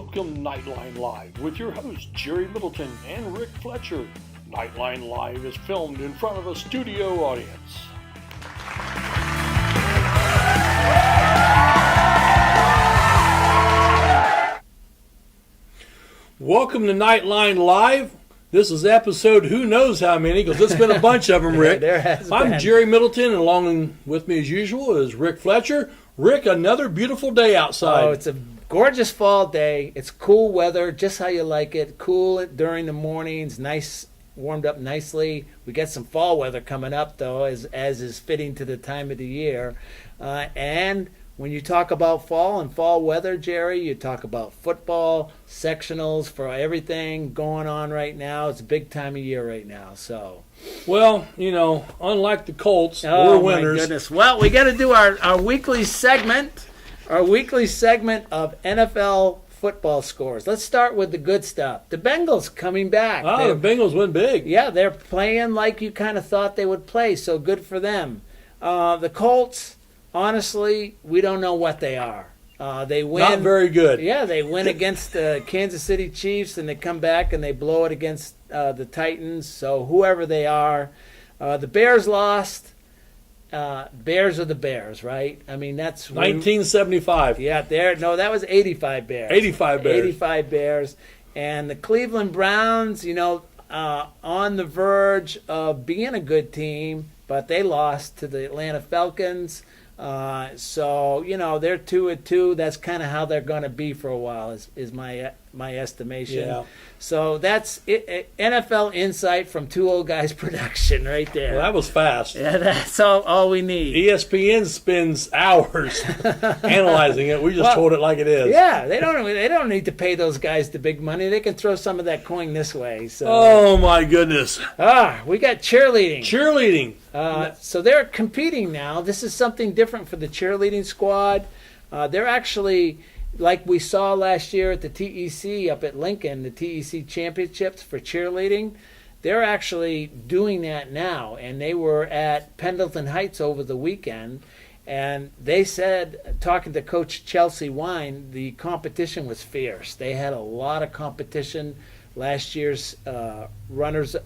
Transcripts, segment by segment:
Welcome Knightline Live with your hosts Jerry Middleton and Rick Fletcher. Knightline Live is filmed in front of a studio audience. Welcome to Knightline Live. This is episode who knows how many, because it's been a bunch of them, Rick. I'm Jerry Middleton, and along with me as usual is Rick Fletcher. Rick, another beautiful day outside. Oh, it's a gorgeous fall day. It's cool weather, just how you like it. Cool during the mornings, nice, warmed up nicely. We got some fall weather coming up, though, as is fitting to the time of the year. And when you talk about fall and fall weather, Jerry, you talk about football, sectionals, for everything going on right now. It's a big time of year right now. So, well, you know, unlike the Colts, we're winners. My goodness. Well, we got to do our weekly segment. Our weekly segment of NFL football scores. Let's start with the good stuff. The Bengals coming back. The Bengals went big. Yeah, they're playing like you kind of thought they would play, so good for them. The Colts, honestly, we don't know what they are. They win. Not very good. Yeah, they win against the Kansas City Chiefs, and they come back and they blow it against the Titans. So whoever they are. The Bears lost. Bears are the Bears, right? I mean, that's 1975. Yeah, that was 85 Bears. 85 Bears. 85 Bears. And the Cleveland Browns, on the verge of being a good team, but they lost to the Atlanta Falcons. So they're 2-2. That's kind of how they're going to be for a while, is my estimation. Yeah. So that's it, NFL insight from Two Old Guys Production right there. Well, that was fast. Yeah, that's all we need. ESPN spends hours analyzing it. We just told it like it is. Yeah, they don't need to pay those guys the big money. They can throw some of that coin this way. So. Oh my goodness. We got cheerleading. So they're competing now. This is something different for the cheerleading squad. They're actually, like we saw last year at the TEC up at Lincoln, the TEC Championships for cheerleading, they're actually doing that now. And they were at Pendleton Heights over the weekend. And they said, talking to Coach Chelsea Wine, the competition was fierce. They had a lot of competition. Last year's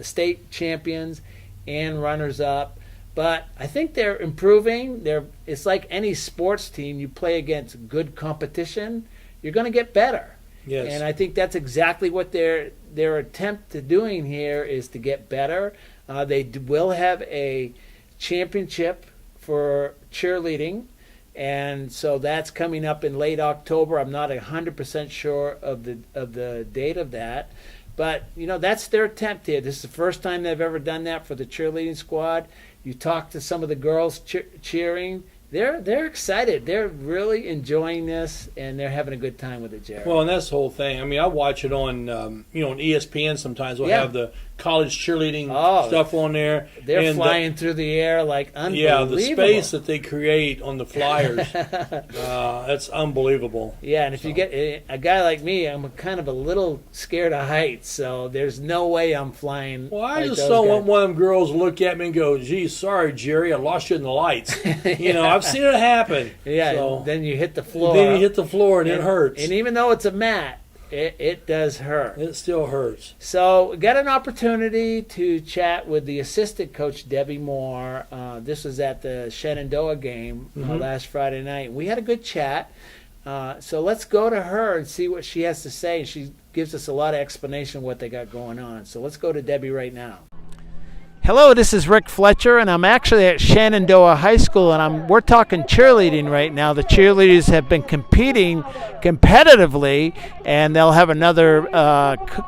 state champions and runners-up. But I think they're improving. It's like any sports team. You play against good competition, you're going to get better. Yes. And I think that's exactly what their attempt to doing here is to get better. They will have a championship for cheerleading, and so that's coming up in late October. I'm not 100% sure of the date of that. But, that's their attempt here. This is the first time they've ever done that for the cheerleading squad. You talk to some of the girls cheering. They're excited. They're really enjoying this, and they're having a good time with it, Jerry. Well, and that's the whole thing. I mean, I watch it on, on ESPN sometimes. We'll have the college cheerleading stuff on there. They're flying through the air like unbelievable. Yeah, the space that they create on the flyers, that's unbelievable. Yeah, and if you get a guy like me, I'm kind of a little scared of heights, so there's no way I'm flying. Well, I just don't want one of them girls to look at me and go, gee, sorry, Jerry, I lost you in the lights. I've seen it happen. Yeah, so, then you hit the floor. And it hurts. And even though it's a mat, it does hurt. It still hurts. So we got an opportunity to chat with the assistant coach, Debbie Moore. This was at the Shenandoah game last Friday night. We had a good chat. So let's go to her and see what she has to say. She gives us a lot of explanation of what they got going on. So let's go to Debbie right now. Hello, this is Rick Fletcher, and I'm actually at Shenandoah High School, and we're talking cheerleading right now. The cheerleaders have been competing competitively, and they'll have another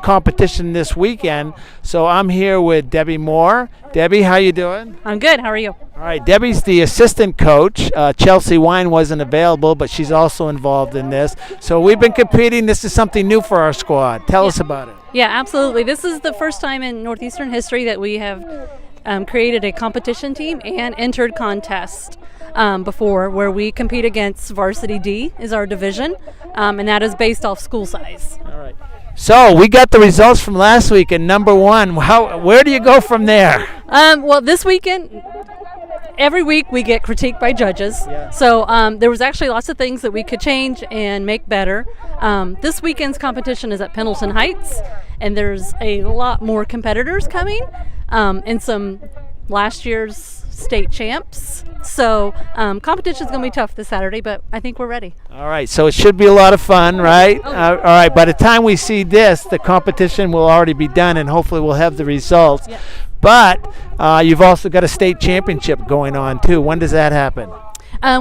competition this weekend. So I'm here with Debbie Moore. Debbie, how you doing? I'm good. How are you? All right, Debbie's the assistant coach. Chelsea Wine wasn't available, but she's also involved in this. So we've been competing. This is something new for our squad. Tell us about it. Yeah, absolutely. This is the first time in Northeastern history that we have created a competition team and entered contests before, where we compete against Varsity D is our division, and that is based off school size. All right. So we got the results from last week, and number one. Where do you go from there? Well, this weekend every week we get critiqued by judges. Yeah. So there was actually lots of things that we could change and make better. This weekend's competition is at Pendleton Heights, and there's a lot more competitors coming, and some last year's state champs. So competition's going to be tough this Saturday, but I think we're ready. All right, so it should be a lot of fun, right? Oh. All right, by the time we see this, the competition will already be done, and hopefully we'll have the results. Yeah. But you've also got a state championship going on, too. When does that happen?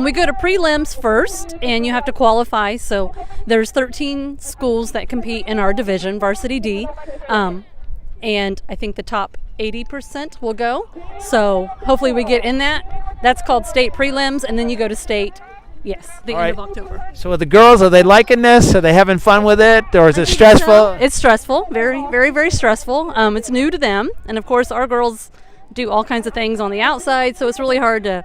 We go to prelims first, and you have to qualify. So there's 13 schools that compete in our division, Varsity D, and I think the top 80% will go. So hopefully we get in that. That's called state prelims, and then you go to state. Yes, the All end right. of October. So with the girls, are they liking this? Are they having fun with it, or is it stressful? So, it's stressful, very, very, very stressful. It's new to them, and of course our girls do all kinds of things on the outside, so it's really hard to,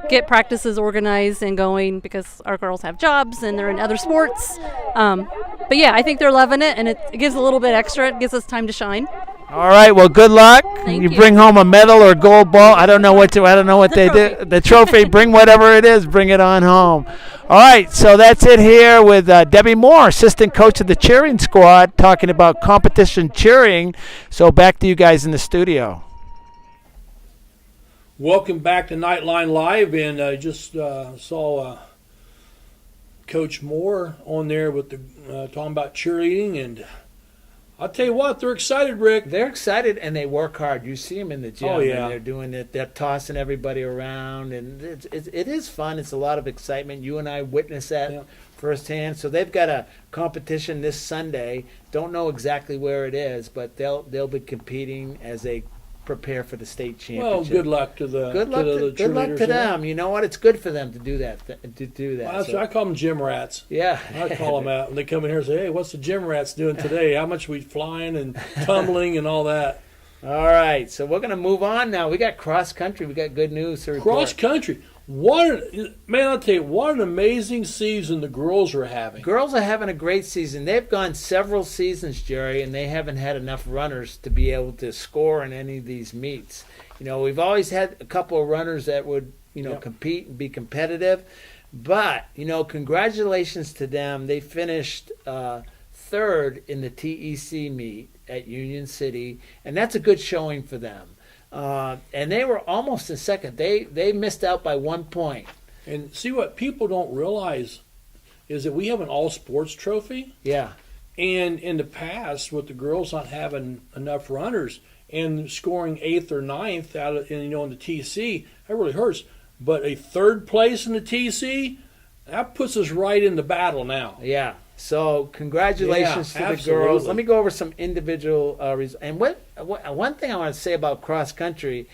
get practices organized and going because our girls have jobs and they're in other sports. But yeah, I think they're loving it, and it gives a little bit extra. It gives us time to shine. All right. Well, good luck. Thank you you. bring home a medal or a gold ball. I don't know what they do. The trophy. Bring whatever it is. Bring it on home. All right. So that's it here with Debbie Moore, assistant coach of the cheering squad, talking about competition cheering. So back to you guys in the studio. Welcome back to Knightline Live, and I just saw Coach Moore on there with the talking about cheerleading, and I'll tell you what, they're excited, Rick. They're excited, and they work hard. You see them in the gym. Oh, yeah. And they're doing it. They're tossing everybody around, and it is fun. It's a lot of excitement. You and I witnessed that firsthand. So they've got a competition this Sunday. Don't know exactly where it is, but they'll be competing as they prepare for the state Well, championship. good luck to the Good luck the good luck cheerleaders to there. them. You know what? It's good for them to do that. Well, I call them gym rats. Yeah. I call them out, and they come in here and say, "Hey, what's the gym rats doing today? How much we flying and tumbling and all that?" All right, so we're going to move on now. We got cross country. We got good news to report. Cross country. I'll tell you, what an amazing season the girls are having. Girls are having a great season. They've gone several seasons, Jerry, and they haven't had enough runners to be able to score in any of these meets. We've always had a couple of runners that would, compete and be competitive. But, congratulations to them. They finished third in the TEC meet at Union City, and that's a good showing for them. And they were almost in second. They missed out by 1 point. And see, what people don't realize is that we have an all-sports trophy. Yeah. And in the past, with the girls not having enough runners and scoring 8th or 9th out of, in the TC, that really hurts. But a third place in the TC, that puts us right in the battle now. Yeah. So congratulations to the absolutely. girls. Let me go over some individual results. And one thing I want to say about cross country,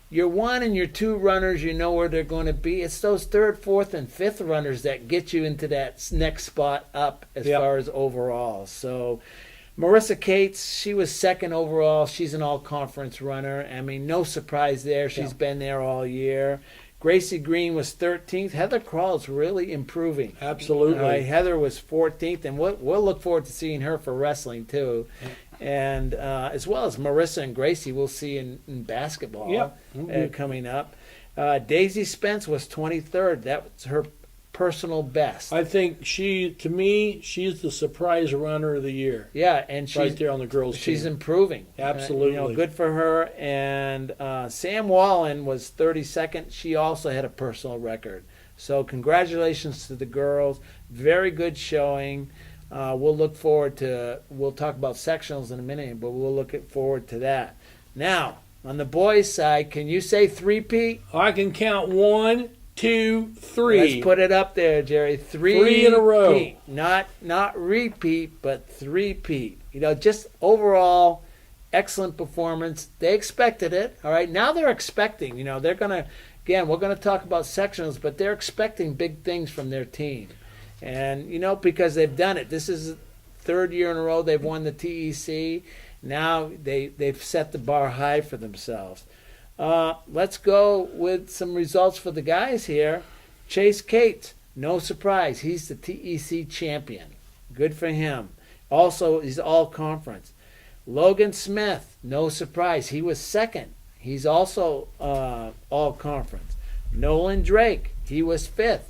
your 1 and your 2 runners, you know where they're going to be. It's those 3rd, 4th, and 5th runners that get you into that next spot up as far as overall. So Marissa Cates, she was 2nd overall. She's an all-conference runner. I mean, no surprise there. She's been there all year. Gracie Green was 13th. Heather Krall's really improving. Absolutely. Heather was 14th, and we'll look forward to seeing her for wrestling too. And as well as Marissa and Gracie, we'll see in basketball coming up. Daisy Spence was 23rd. That was her personal best. I think she's the surprise runner of the year. Yeah, and she's right there on the girls' she's team. improving. Absolutely. Good for her. And Sam Wallen was 32nd. She also had a personal record. So congratulations to the girls. Very good showing. We'll talk about sectionals in a minute, but we'll look forward to that. Now, on the boys' side, can you say three-peat? I can count 1, 2, 3. Let's put it up there, Jerry. Three in a row. Not repeat, but three-peat. Just overall excellent performance. They expected it. All right, now they're expecting. They're gonna. Again, we're gonna talk about sectionals, but they're expecting big things from their team, and because they've done it. This is the 3rd year in a row they've won the TEC. Now they've set the bar high for themselves. Let's go with some results for the guys here. Chase Cates, no surprise. He's the TEC champion. Good for him. Also, he's all conference. Logan Smith, no surprise. He was 2nd. He's also all conference. Nolan Drake, he was 5th.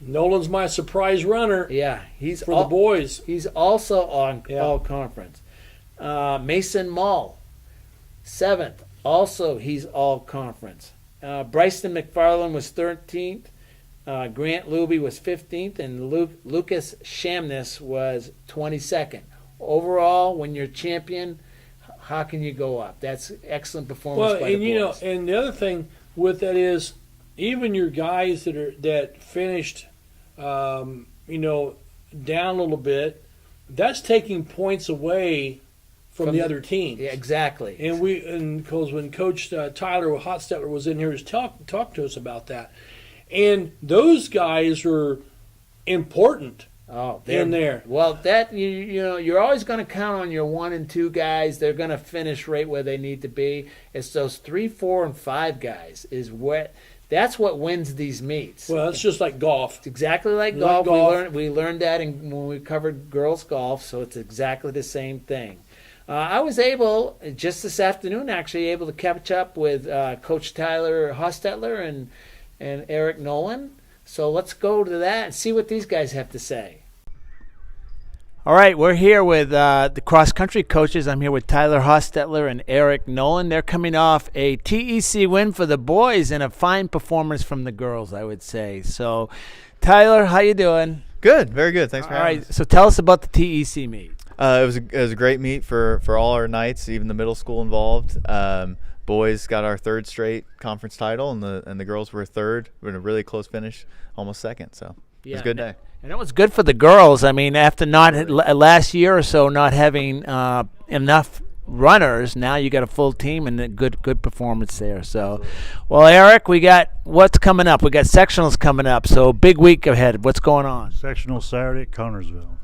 Nolan's my surprise runner. Yeah, he's for the boys. He's also on all conference. Mason Mull, 7th. Also, he's all conference. Bryson McFarland was 13th. Grant Luby was 15th, and Lucas Shamness was 22nd. Overall, when you're champion, how can you go up? That's excellent performance by the boys. And the other thing with that is, even your guys that finished, down a little bit, that's taking points away from the other teams. Yeah, exactly. And because when Coach Tyler Hotstetler was in here, he talked to us about that. And those guys are important in there. Well, that you're always going to count on your 1 and 2 guys. They're going to finish right where they need to be. It's those 3, 4, and 5 guys that's what wins these meets. Well, it's just like golf. It's exactly like golf. We learned that when we covered girls golf, so it's exactly the same thing. I was able, just this afternoon, to catch up with Coach Tyler Hostetler and Eric Nolan. So let's go to that and see what these guys have to say. All right, we're here with the cross-country coaches. I'm here with Tyler Hostetler and Eric Nolan. They're coming off a TEC win for the boys and a fine performance from the girls, I would say. So, Tyler, how you doing? Good, very good. Thanks for having us. All right, so tell us about the TEC meet. It was a great meet for all our Knights, even the middle school involved. Boys got our 3rd straight conference title, and the girls were 3rd. We're in a really close finish, almost 2nd. So it was a good day. And it was good for the girls. I mean, after last year or so not having enough runners, now you got a full team and a good performance there. So, well, Eric, we got what's coming up. We got sectionals coming up. So big week ahead. What's going on? Sectional Saturday at Connersville.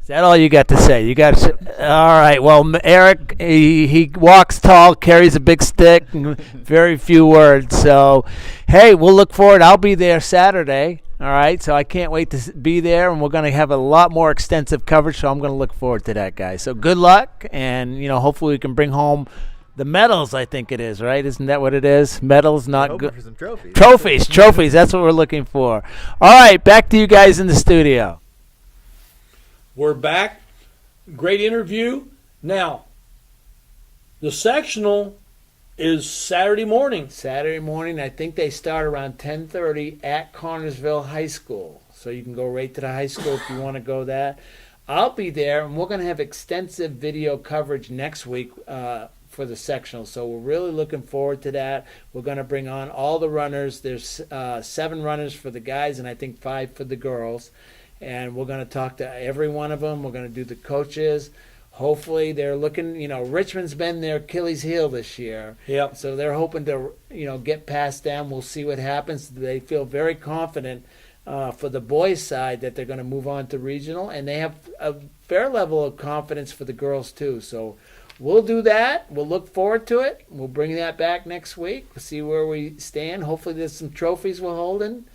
Is that all you got to say? You got all right. Well, Eric, he walks tall, carries a big stick, very few words. So, hey, we'll look forward. I'll be there Saturday. All right, so I can't wait to be there, and we're going to have a lot more extensive coverage, so I'm going to look forward to that, guys. So good luck, and, hopefully we can bring home the medals, I think it is, right? Isn't that what it is? Medals, not good. For some trophies. Trophies, that's what we're looking for. All right, back to you guys in the studio. We're back. Great interview. Now, the sectional is Saturday morning. I think they start around 10:30 at Connersville High School. So you can go right to the high school if you want to go that. I'll be there, and we're going to have extensive video coverage next week for the sectional. So we're really looking forward to that. We're going to bring on all the runners. There's 7 runners for the guys and I think 5 for the girls. And we're going to talk to every one of them. We're going to do the coaches. Hopefully they're looking, Richmond's been their Achilles heel this year. Yep. So they're hoping to, get past them. We'll see what happens. They feel very confident for the boys' side that they're going to move on to regional, and they have a fair level of confidence for the girls too. So we'll do that. We'll look forward to it. We'll bring that back next week. We'll see where we stand. Hopefully there's some trophies we're holding,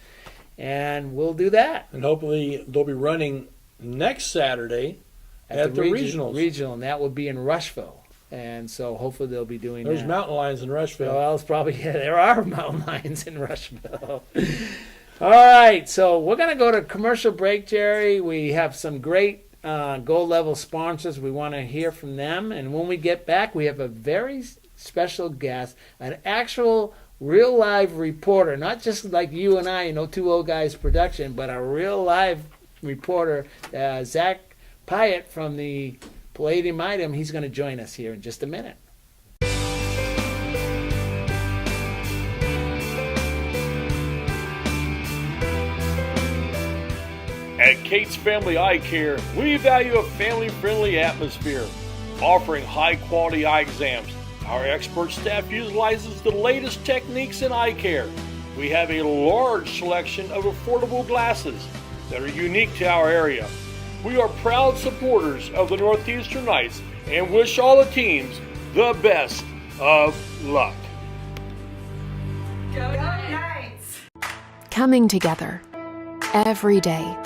and we'll do that. And hopefully they'll be running next Saturday at the regionals. And that would be in Rushville. And so hopefully they'll be doing There's that. mountain lions in Rushville. Well, it's probably, there are mountain lions in Rushville. All right, so we're going to go to commercial break, Jerry. We have some great gold level sponsors. We want to hear from them. And when we get back, we have a very special guest, an actual real live reporter, not just like you and I, Two Old Guys production, but a real live reporter, Zach Pyatt from the Palladium Item. He's going to join us here in just a minute. At Kate's Family Eye Care, we value a family-friendly atmosphere, offering high-quality eye exams. Our expert staff utilizes the latest techniques in eye care. We have a large selection of affordable glasses that are unique to our area. We are proud supporters of the Northeastern Knights and wish all the teams the best of luck. Go Knights! Coming together every day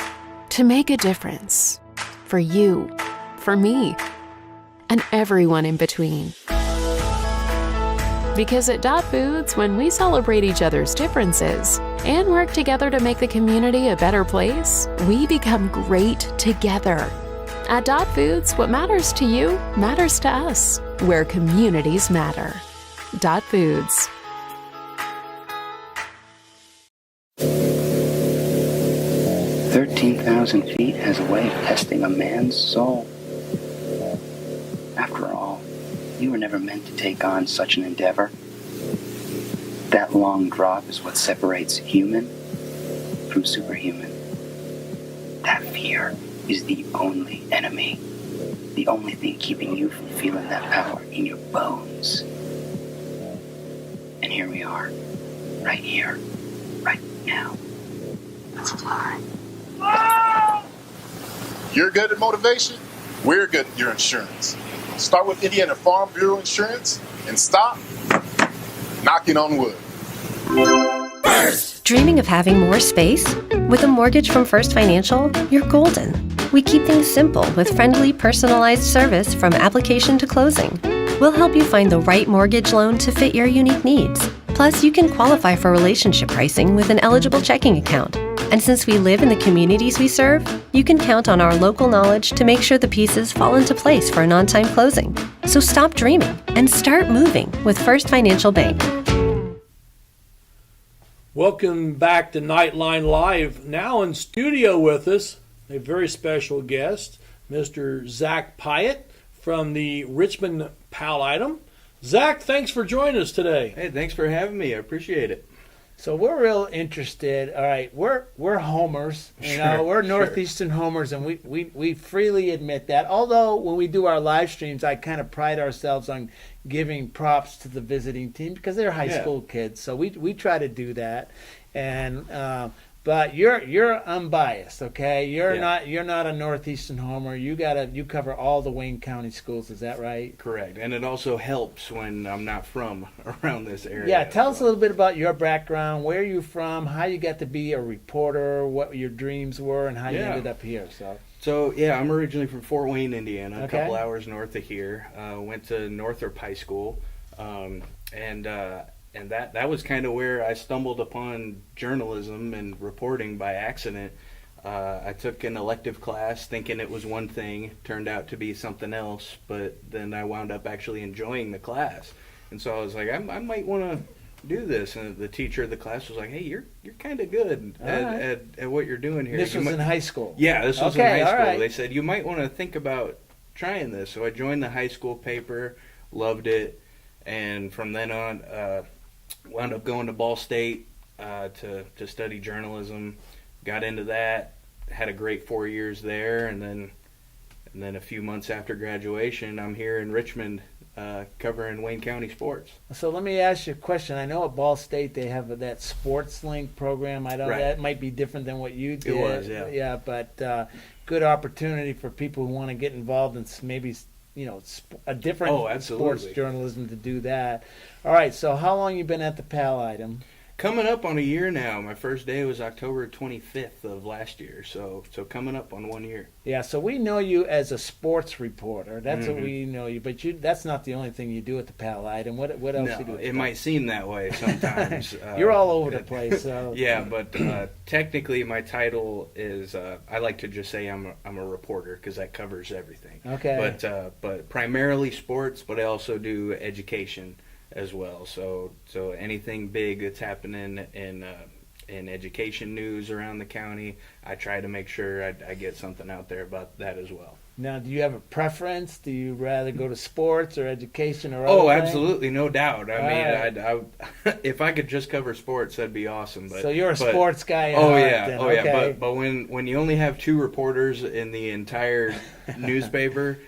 to make a difference for you, for me, and everyone in between. Because at Dot Foods, when we celebrate each other's differences and work together to make the community a better place, we become great together. At Dot Foods, what matters to you matters to us, where communities matter. Dot Foods. 13,000 feet has a way of testing a man's soul. After all, you were never meant to take on such an endeavor. That long drop is what separates human from superhuman. That fear is the only enemy, the only thing keeping you from feeling that power in your bones. And here we are, right here, right now. Let's fly. You're good at motivation, we're good at your insurance. Start with Indiana Farm Bureau Insurance and stop knocking on wood. Dreaming of having more space? With a mortgage from First Financial, you're golden. We keep things simple with friendly, personalized service from application to closing. We'll help you find the right mortgage loan to fit your unique needs. Plus, you can qualify for relationship pricing with an eligible checking account. And since we live in the communities we serve, you can count on our local knowledge to make sure the pieces fall into place for an on-time closing. So stop dreaming and start moving with First Financial Bank. Welcome back to Knightline Live. Now in studio with us, a very special guest, Mr. Zach Pyatt from the Richmond Pal Item. Zach, thanks for joining us today. Hey, thanks for having me. I appreciate it. So we're real interested. All right, we're homers. We're Northeastern homers, and we freely admit that. Although when we do our live streams, I kind of pride ourselves on giving props to the visiting team because they're high school kids. So we try to do that. And but you're unbiased, okay? You're not a Northeastern homer. You cover all the Wayne County schools. Is that right? Correct. And it also helps when I'm not from around this area. Yeah, tell us a little bit about your background, where you're from, how you got to be a reporter, what your dreams were, and how you ended up here. So I'm originally from Fort Wayne, Indiana, a couple hours north of here. Went to Northrop High School, and that was kind of where I stumbled upon journalism and reporting by accident. I took an elective class thinking it was one thing, turned out to be something else, but then I wound up actually enjoying the class. And so I was like, I might want to do this. And the teacher of the class was like, hey, you're kind of good at what you're doing here. This was in high school? Yeah, this was in high school. Right. They said, you might want to think about trying this. So I joined the high school paper, loved it, and from then on, wound up going to Ball State to study journalism. Got into that, had a great 4 years there, and then a few months after graduation, I'm here in Richmond covering Wayne County sports. So let me ask you a question. I know at Ball State they have that Sports Link program. I know that might be different than what you did. It was, yeah. Yeah, but good opportunity for people who want to get involved in maybe a different sports journalism to do that. All right, so how long you been at the Pal Item? Coming up on a year now. My first day was October 25th of last year, so coming up on 1 year. Yeah, so we know you as a sports reporter. That's what we know you. But that's not the only thing you do at the Pal Item. What else you do? It might seem that way sometimes. You're all over the place. So. Yeah, but technically my title is I like to just say I'm a reporter because that covers everything. Okay. But primarily sports, but I also do education as well. So anything big that's happening in education news around the county, I try to make sure I get something out there about that as well. Now, do you have a preference? Do you rather go to sports or education or Oh, other absolutely, no doubt. I if I could just cover sports, that'd be awesome. But so you're a sports guy. Yeah. But when you only have two reporters in the entire newspaper,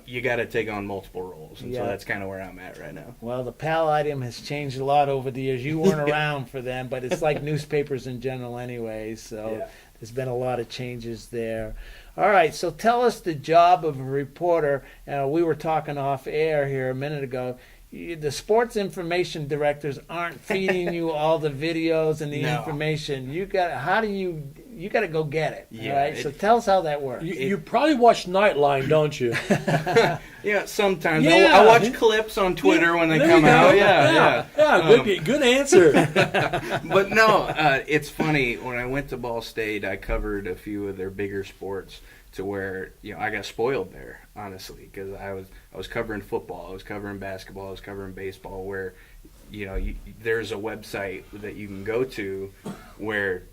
you got to take on multiple roles, and so that's kind of where I'm at right now. Well, the Pal Item has changed a lot over the years. You weren't around for them, but it's like newspapers in general, anyway. So there's been a lot of changes there. All right, so tell us the job of a reporter. We were talking off air here a minute ago. The sports information directors aren't feeding you all the videos and the information. How do you you got to go get it. Yeah, all right. So tell us how that works. You probably watch Knightline, don't you? Yeah, sometimes Yeah. I watch clips on Twitter when they There come you go. out. Yeah. Good answer. But no, it's funny. When I went to Ball State, I covered a few of their bigger sports to where I got spoiled there, honestly, because I was covering football, I was covering basketball, I was covering baseball, where there's a website that you can go to where,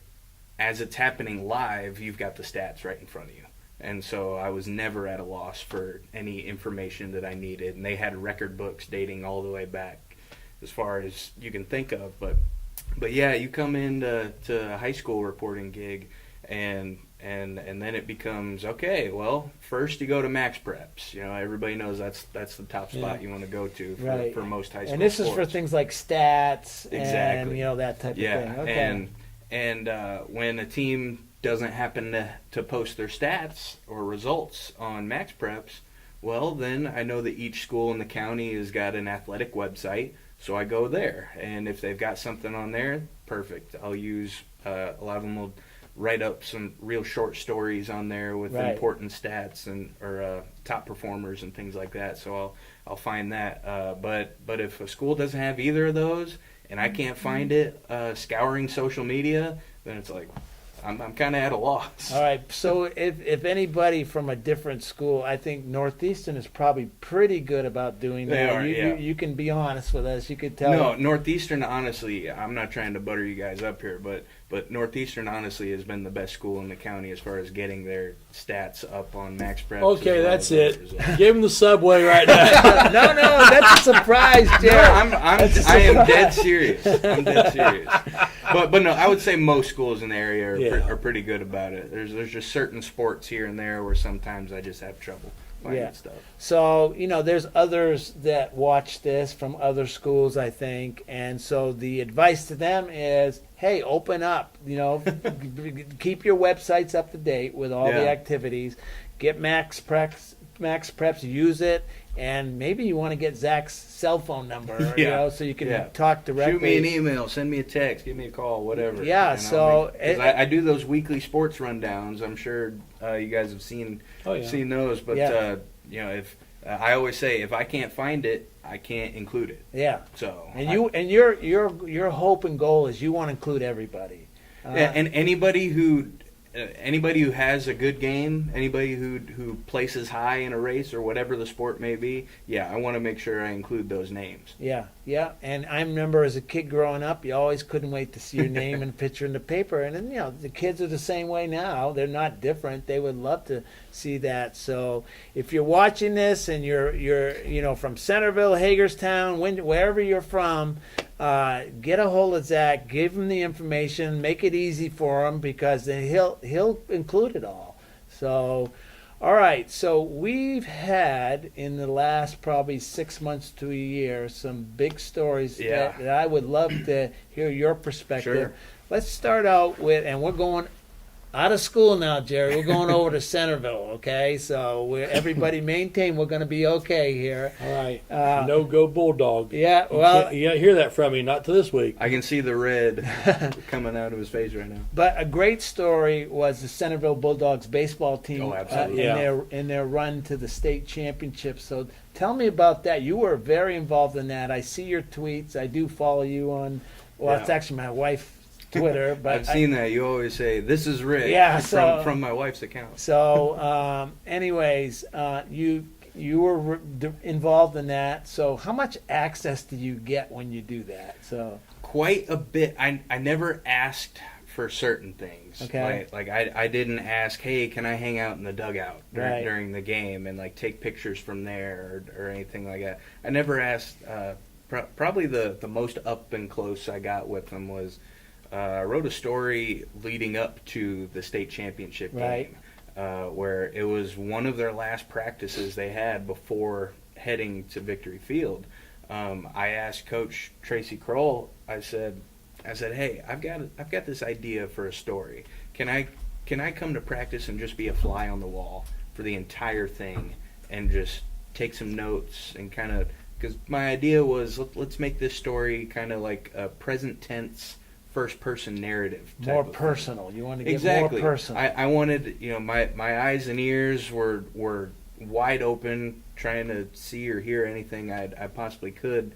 as it's happening live, you've got the stats right in front of you. And so I was never at a loss for any information that I needed. And they had record books dating all the way back as far as you can think of. But yeah, you come into a high school reporting gig, and then it becomes, okay, well, first you go to Max Preps. Everybody knows that's the top spot you want to go to for most high school And this sports. is for things like stats Exactly. and that type of thing. Okay. And when a team doesn't happen to post their stats or results on Max Preps, well, then I know that each school in the county has got an athletic website, so I go there. And if they've got something on there, perfect. I'll use a lot of them will write up some real short stories on there with important stats or top performers and things like that. So I'll find that. But if a school doesn't have either of those and I can't find it scouring social media, then it's like I'm kind of at a loss. All right. So if anybody from a different school, I think Northeastern is probably pretty good about doing that. You can be honest with us. You could tell. No, Northeastern, honestly, I'm not trying to butter you guys up here, but Northeastern, honestly, has been the best school in the county as far as getting their stats up on Max Preps. Okay, that's it. Give him the Subway right now. No, that's a surprise, Jared. No, I am dead serious. I'm dead serious. But no, I would say most schools in the area are pretty good about it. There's just certain sports here and there where sometimes I just have trouble finding stuff. So, there's others that watch this from other schools, I think. And so the advice to them is, hey, open up, keep your websites up to date with all the activities. Get Max Preps, use it. And maybe you want to get Zach's cell phone number, so you can talk directly. Shoot me an email, send me a text, give me a call, whatever. Yeah, I do those weekly sports rundowns. I'm sure you guys have seen those, but if I always say if I can't find it, I can't include it. Yeah. So your hope and goal is you want to include everybody. And anybody who has a good game, anybody who places high in a race or whatever the sport may be, I want to make sure I include those names. Yeah. And I remember as a kid growing up, you always couldn't wait to see your name and picture in the paper. And then, the kids are the same way now. They're not different. They would love to see that. So if you're watching this and you're from Centerville, Hagerstown, wherever you're from, get a hold of Zach, give him the information, make it easy for him, because then he'll include it all. So, all right. So we've had in the last probably 6 months to a year some big stories that I would love to hear your perspective. Sure. Let's start out with, and we're going out of school now, Jerry. We're going over to Centerville, okay? So everybody maintain we're going to be okay here. All right. No go Bulldog. Yeah, well. You can't hear that from me, not to this week. I can see the red coming out of his face right now. But a great story was the Centerville Bulldogs baseball team in their run to the state championship. So tell me about that. You were very involved in that. I see your tweets. I do follow you on, it's actually my wife. Twitter, but I've seen that. You always say, "This is Rick." Yeah, from my wife's account. So, anyways, you were involved in that. So, how much access do you get when you do that? So, quite a bit. I never asked for certain things. Okay. Like I didn't ask, "Hey, can I hang out in the dugout during the game and take pictures from there or anything like that?" I never asked. Probably the most up and close I got with them was. I wrote a story leading up to the state championship game, where it was one of their last practices they had before heading to Victory Field. I asked Coach Tracy Kroll. I said, "Hey, I've got this idea for a story. Can I come to practice and just be a fly on the wall for the entire thing and just take some notes and kind of because my idea was let's make this story kind of like a present tense." first person narrative. Type More of personal. thing. You want to get Exactly. more personal. I wanted, my eyes and ears were wide open, trying to see or hear anything I possibly could.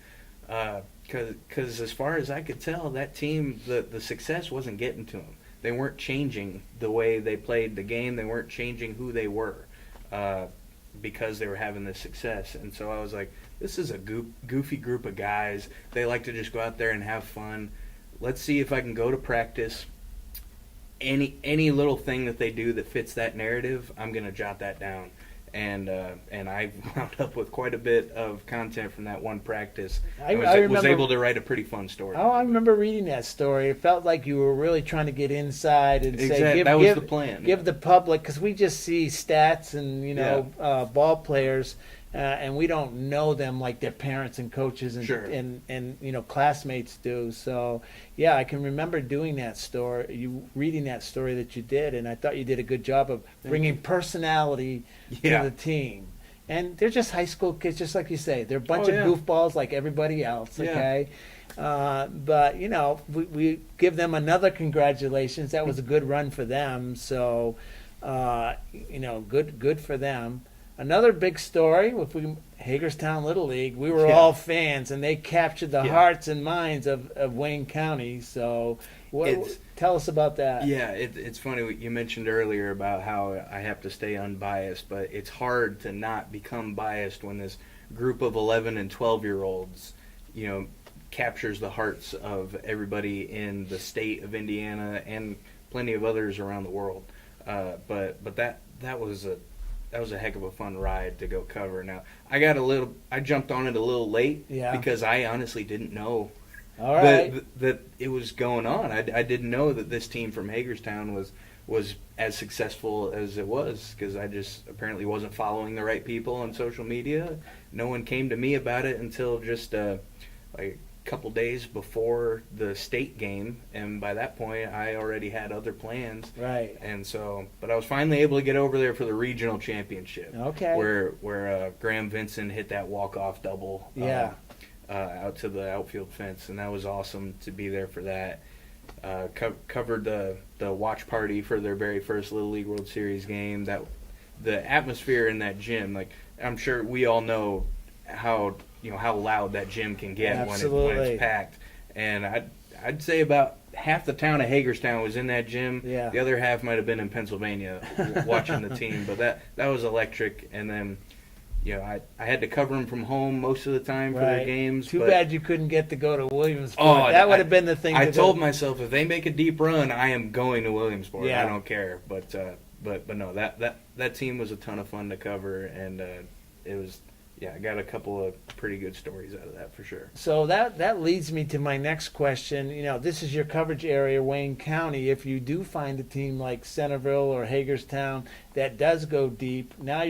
Because as far as I could tell, that team, the success wasn't getting to them. They weren't changing the way they played the game. They weren't changing who they were because they were having this success. And so I was like, this is a goofy group of guys. They like to just go out there and have fun. Let's see if I can go to practice. Any little thing that they do that fits that narrative, I'm going to jot that down. And I wound up with quite a bit of content from that one practice. I was able to write a pretty fun story. Oh, I remember reading that story. It felt like you were really trying to get inside and say, that was the plan. Give the public, because we just see stats and ball players, and we don't know them like their parents and coaches and classmates do. So yeah, I can remember doing that story, you reading that story that you did, and I thought you did a good job of bringing personality to the team. And they're just high school kids, just like you say. They're a bunch of goofballs like everybody else, okay? But, we give them another congratulations. That was a good run for them. So, good for them. Another big story with Hagerstown Little League. We were all fans, and they captured the hearts and minds of Wayne County. So tell us about that. Yeah, it's funny. You mentioned earlier about how I have to stay unbiased, but it's hard to not become biased when this group of 11 and 12-year-olds, captures the hearts of everybody in the state of Indiana and plenty of others around the world. But that was a heck of a fun ride to go cover. Now, I jumped on it a little late because I honestly didn't know that it was going on. I didn't know that this team from Hagerstown was as successful as it was, because I just apparently wasn't following the right people on social media. No one came to me about it until just like a couple days before the state game, and by that point I already had other plans. Right. And so, but I was finally able to get over there for the regional championship. Okay. Where Graham Vinson hit that walk-off double. Out to the outfield fence, and that was awesome to be there for that. Covered the watch party for their very first Little League World Series game. That the atmosphere in that gym, like, I'm sure we all know how loud that gym can get when it's packed. And I'd say about half the town of Hagerstown was in that gym. Yeah. The other half might have been in Pennsylvania watching the team, but that was electric. And then, I had to cover them from home most of the time for their games. Too bad you couldn't get to go to Williamsport. That would have been the thing. I told myself, if they make a deep run, I am going to Williamsport. I don't care. But no, that team was a ton of fun to cover, and it was. Yeah, I got a couple of pretty good stories out of that for sure. So that leads me to my next question. This is your coverage area, Wayne County. If you do find a team like Centerville or Hagerstown that does go deep, now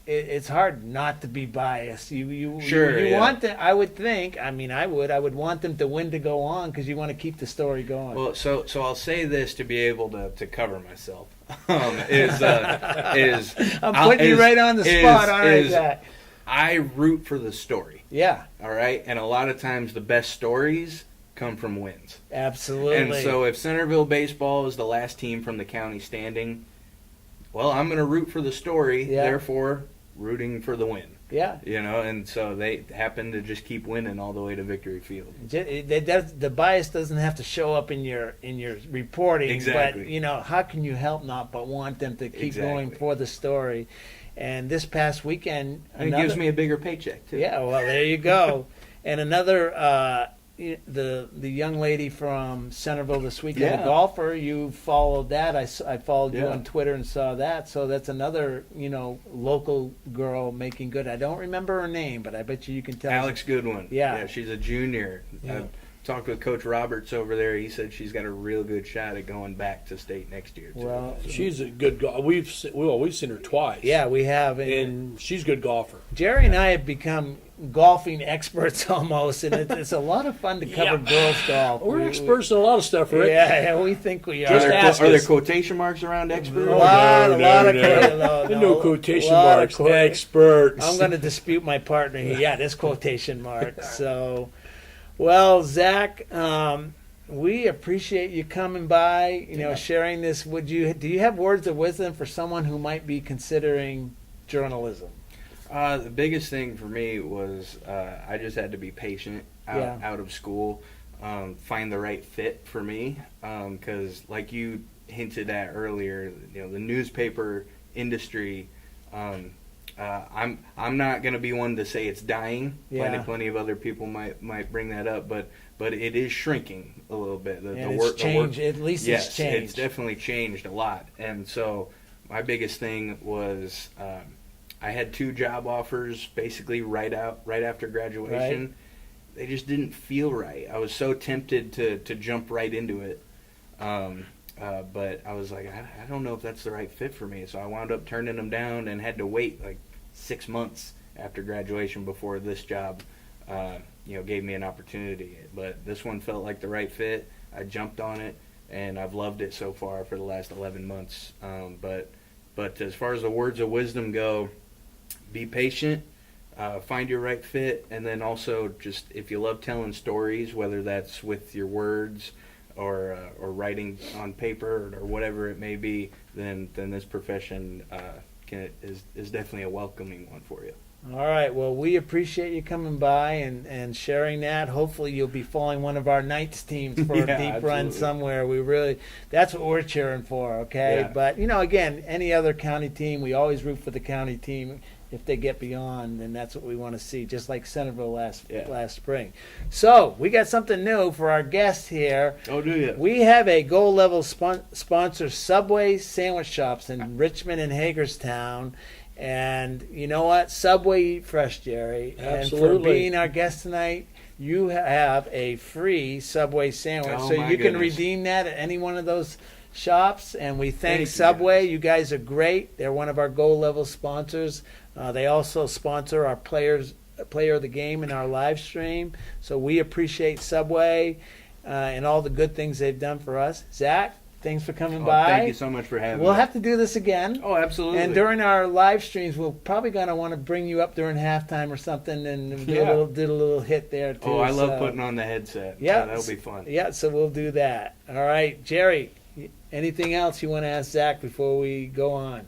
it's hard not to be biased. You want them. I would think. I mean, I would want them to win to go on, because you want to keep the story going. Well, so I'll say this to be able to cover myself. I'm putting you right on the spot. All right, Zach. I root for the story. Yeah. All right? And a lot of times the best stories come from wins. Absolutely. And so if Centerville baseball is the last team from the county standing, well, I'm going to root for the story, therefore rooting for the win. Yeah. And so they happen to just keep winning all the way to Victory Field. The bias doesn't have to show up in your reporting. Exactly. But, how can you help not but want them to keep going for the story? And this past weekend, it gives me a bigger paycheck too. Yeah, well, there you go. And another, the young lady from Centerville this weekend, a golfer. You followed that. I followed you on Twitter and saw that. So that's another, local girl making good. I don't remember her name, but I bet you can tell. Alex Goodwin. Yeah, she's a junior. Yeah. Talked with Coach Roberts over there. He said she's got a real good shot at going back to state next year, too. Well, she's a good golfer. We've seen her twice. Yeah, we have. And she's a good golfer. Jerry and I have become golfing experts almost, and it's a lot of fun to cover girls golf. We're experts in a lot of stuff, Rick. Yeah, we think we are. Are there quotation marks around expert? A lot of no quotation marks. Experts. I'm going to dispute my partner here. Yeah, there's quotation marks. So, well, Zach, we appreciate you coming by, sharing this. Do you have words of wisdom for someone who might be considering journalism? The biggest thing for me was I just had to be patient out of school, find the right fit for me, because like you hinted at earlier, the newspaper industry, I'm not going to be one to say it's dying. Plenty of other people might bring that up, but it is shrinking a little bit. It's changed. At least it's changed. It's definitely changed a lot. And so my biggest thing was I had 2 job offers basically right after graduation. Right. They just didn't feel right. I was so tempted to jump right into it. But I was like, I don't know if that's the right fit for me. So I wound up turning them down and had to wait like 6 months after graduation before this job, gave me an opportunity. But this one felt like the right fit. I jumped on it, and I've loved it so far for the last 11 months. But as far as the words of wisdom go, be patient, find your right fit, and then also just if you love telling stories, whether that's with your words or writing on paper or whatever it may be, then this profession is definitely a welcoming one for you. All right. Well, we appreciate you coming by and sharing that. Hopefully, you'll be following one of our Knights teams for a deep run somewhere. That's what we're cheering for. Okay. Yeah. But again, any other county team, we always root for the county team. If they get beyond, then that's what we want to see, just like Centerville last spring. So we got something new for our guest here. Oh, do you? We have a gold level sponsor, Subway Sandwich Shops in Richmond and Hagerstown. And you know what? Subway Eat Fresh, Jerry. Absolutely. And for being our guest tonight, you have a free Subway sandwich. Oh, so my you can goodness. redeem that at any one of those shops. And we thank Subway. You guys are great. They're one of our gold level sponsors. They also sponsor our player of the game in our live stream. So we appreciate Subway and all the good things they've done for us. Zach, thanks for coming by. Thank you so much for having me. We'll have to do this again. Oh, absolutely. And during our live streams, we're probably going to want to bring you up during halftime or something and do a little hit there too. Oh, I love putting on the headset. Yeah, that'll be fun. Yeah, so we'll do that. All right, Jerry, anything else you want to ask Zach before we go on?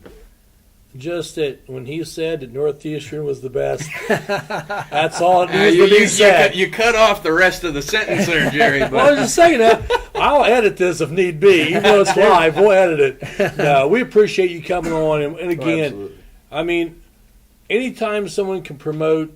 Just that when he said that Northeastern was the best, that's all it needs to be said. You cut off the rest of the sentence there, Jerry. But. Well, I was just saying that. I'll edit this if need be. Even though it's live, we'll edit it. No, we appreciate you coming on. And again, anytime someone can promote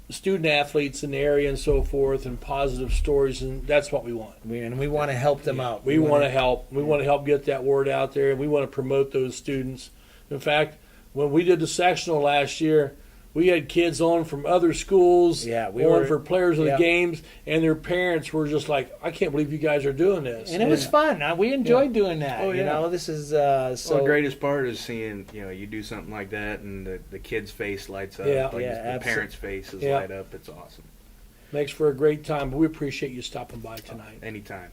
student athletes in the area and so forth and positive stories, and that's what we want. And we want to help them out. We want to help. We want to help get that word out there. We want to promote those students. In fact, when we did the sectional last year, we had kids on from other schools, for players of the games, and their parents were just like, "I can't believe you guys are doing this." And it was fun. We enjoyed doing that. Oh, yeah. This is the greatest part is seeing you do something like that, and the kid's face lights up. The parents' faces light up. It's awesome. Makes for a great time. But we appreciate you stopping by tonight. Anytime.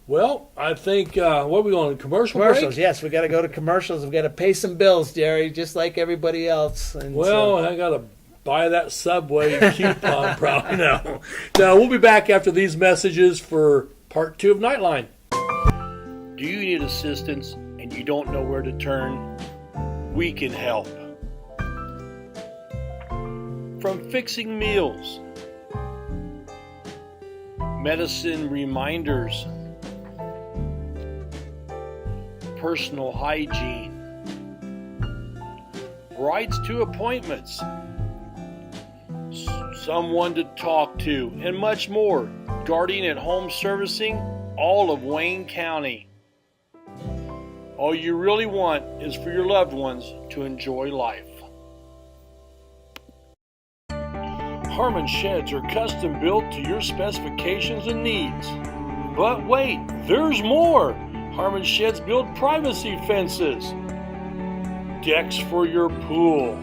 Well, I think, what are we going, commercials, break? Yes, we got to go to commercials. We got to pay some bills, Jerry, just like everybody else. And I got to buy that Subway coupon, probably. No, we'll be back after these messages for part 2 of Knightline. Do you need assistance and you don't know where to turn? We can help. From fixing meals, medicine reminders, personal hygiene, rides to appointments, someone to talk to, and much more. Guardian at Home Servicing, all of Wayne County. All you really want is for your loved ones to enjoy life. Harmon sheds are custom built to your specifications and needs. But wait, there's more! Harmon Sheds build privacy fences, decks for your pool,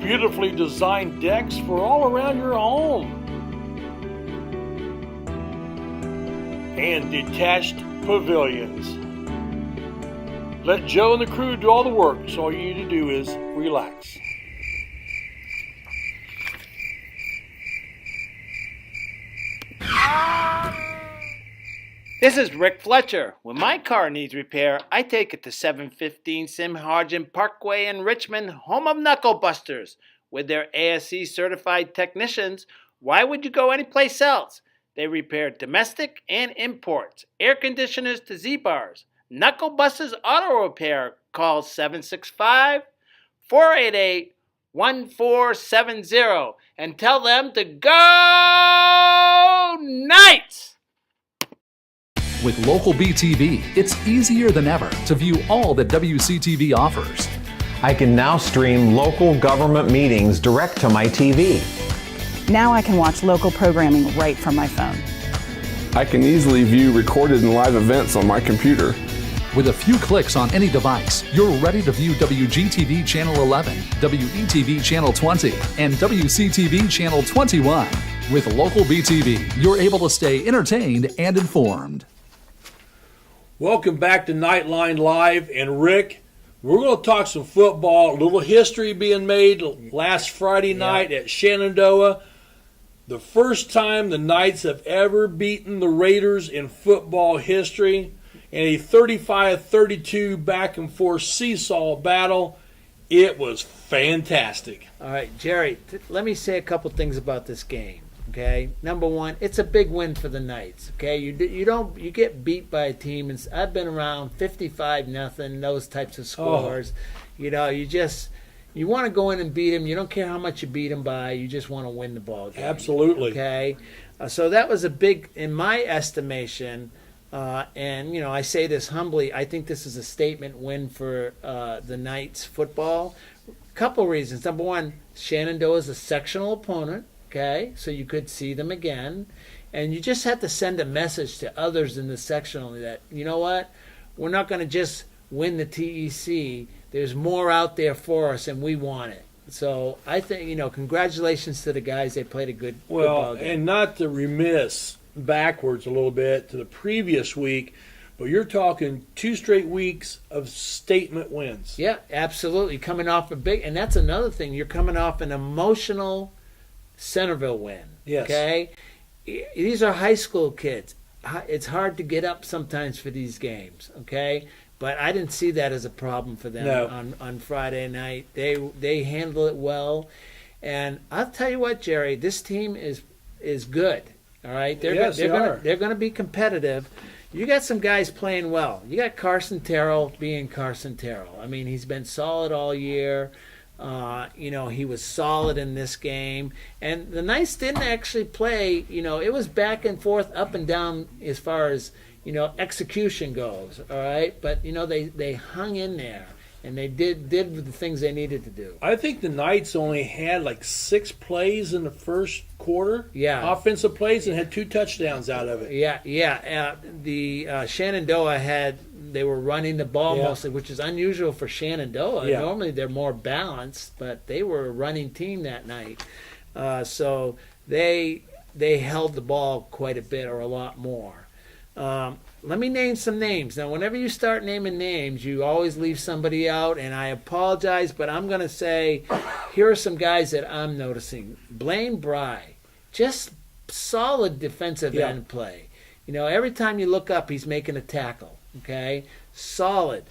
beautifully designed decks for all around your home, and detached pavilions. Let Joe and the crew do all the work, so all you need to do is relax. This is Rick Fletcher. When my car needs repair, I take it to 715 Simharjan Parkway in Richmond, home of Knuckle Busters. With their ASE certified technicians, why would you go anyplace else? They repair domestic and imports, air conditioners to Z-bars. Knuckle Busters Auto Repair. Call 765-488-1470 and tell them to go Knights! With local BTV, it's easier than ever to view all that WCTV offers. I can now stream local government meetings direct to my TV. Now I can watch local programming right from my phone. I can easily view recorded and live events on my computer. With a few clicks on any device, you're ready to view WGTV Channel 11, WETV Channel 20, and WCTV Channel 21. With local BTV, you're able to stay entertained and informed. Welcome back to Knightline Live. And Rick, we're going to talk some football, a little history being made last Friday night at Shenandoah. The first time the Knights have ever beaten the Raiders in football history, in a 35-32 back-and-forth seesaw battle. It was fantastic. All right, Jerry, let me say a couple things about this game. Okay, number one, it's a big win for the Knights. Okay, you get beat by a team, and I've been around 55-0, those types of scores. You know, you want to go in and beat them. You don't care how much you beat them by. You just want to win the ball game. Absolutely. Okay, so that was a big, in my estimation. And you know, I say this humbly. I think this is a statement win for the Knights football. Couple reasons. Number one, Shenandoah is a sectional opponent. Okay, so you could see them again, and you just have to send a message to others in the sectional that, you know what, we're not going to just win the TEC. There's more out there for us, and we want it. So I think, you know, congratulations to the guys. They played a good football game. And not to remiss backwards a little bit to the previous week, but you're talking 2 straight weeks of statement wins. Yeah, absolutely. Coming off a big, and that's another thing. You're coming off an emotional Centerville win. Yes. Okay? These are high school kids. It's hard to get up sometimes for these games. Okay? But I didn't see that as a problem for them on Friday night. They handle it well. And I'll tell you what, Jerry, this team is good. All right? They're going to be competitive. You got some guys playing well. You got Carson Terrell being Carson Terrell. I mean, he's been solid all year. You know, he was solid in this game. And the Knights didn't actually play, you know, it was back and forth, up and down as far as, you know, execution goes, all right? But, you know, they hung in there, and they did the things they needed to do. I think the Knights only had like 6 plays in the first quarter. Yeah. Offensive plays, and had 2 touchdowns out of it. Yeah. The Shenandoah they were running the ball mostly, which is unusual for Shenandoah. Yeah. Normally they're more balanced, but they were a running team that night. So they held the ball quite a bit, or a lot more. Let me name some names. Now, whenever you start naming names, you always leave somebody out, and I apologize, but I'm going to say here are some guys that I'm noticing. Blaine Bry, just solid defensive end play. You know, every time you look up, he's making a tackle. Okay, solid.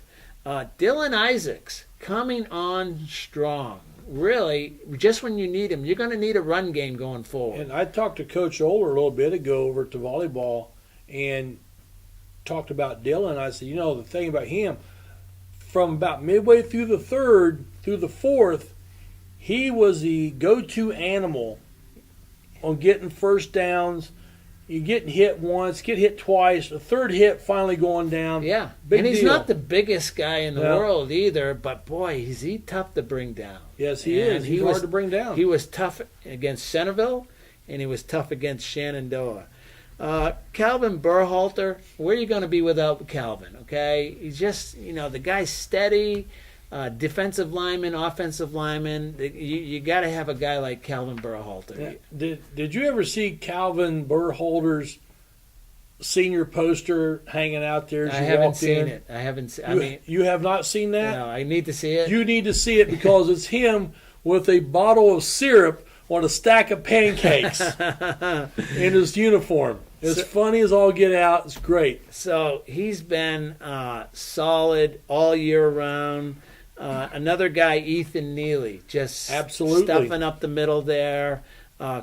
Dylan Isaacs coming on strong. Really, just when you need him, you're going to need a run game going forward. And I talked to Coach Oler a little bit ago over to volleyball, and talked about Dylan. I said, you know, the thing about him, from about midway through the third through the fourth, he was the go-to animal on getting first downs. You get hit once, get hit twice, a third hit finally going down. Yeah, Big and he's deal. not the biggest guy in the world either, but boy, is he tough to bring down. Yes, he is. He's hard to bring down. He was tough against Centerville, and he was tough against Shenandoah. Calvin Berhalter, where are you going to be without Calvin, okay? He's just, you know, the guy's steady, defensive lineman, offensive lineman. You got to have a guy like Calvin Berhalter. Yeah. Did you ever see Calvin Berhalter's senior poster hanging out there as I you haven't walked seen in? it. I haven't seen You have not seen that? No, I need to see it. You need to see it because it's him with a bottle of syrup on a stack of pancakes in his uniform. It's funny as all get out. It's great. So he's been solid all year round. Another guy, Ethan Neely, just absolutely stuffing up the middle there.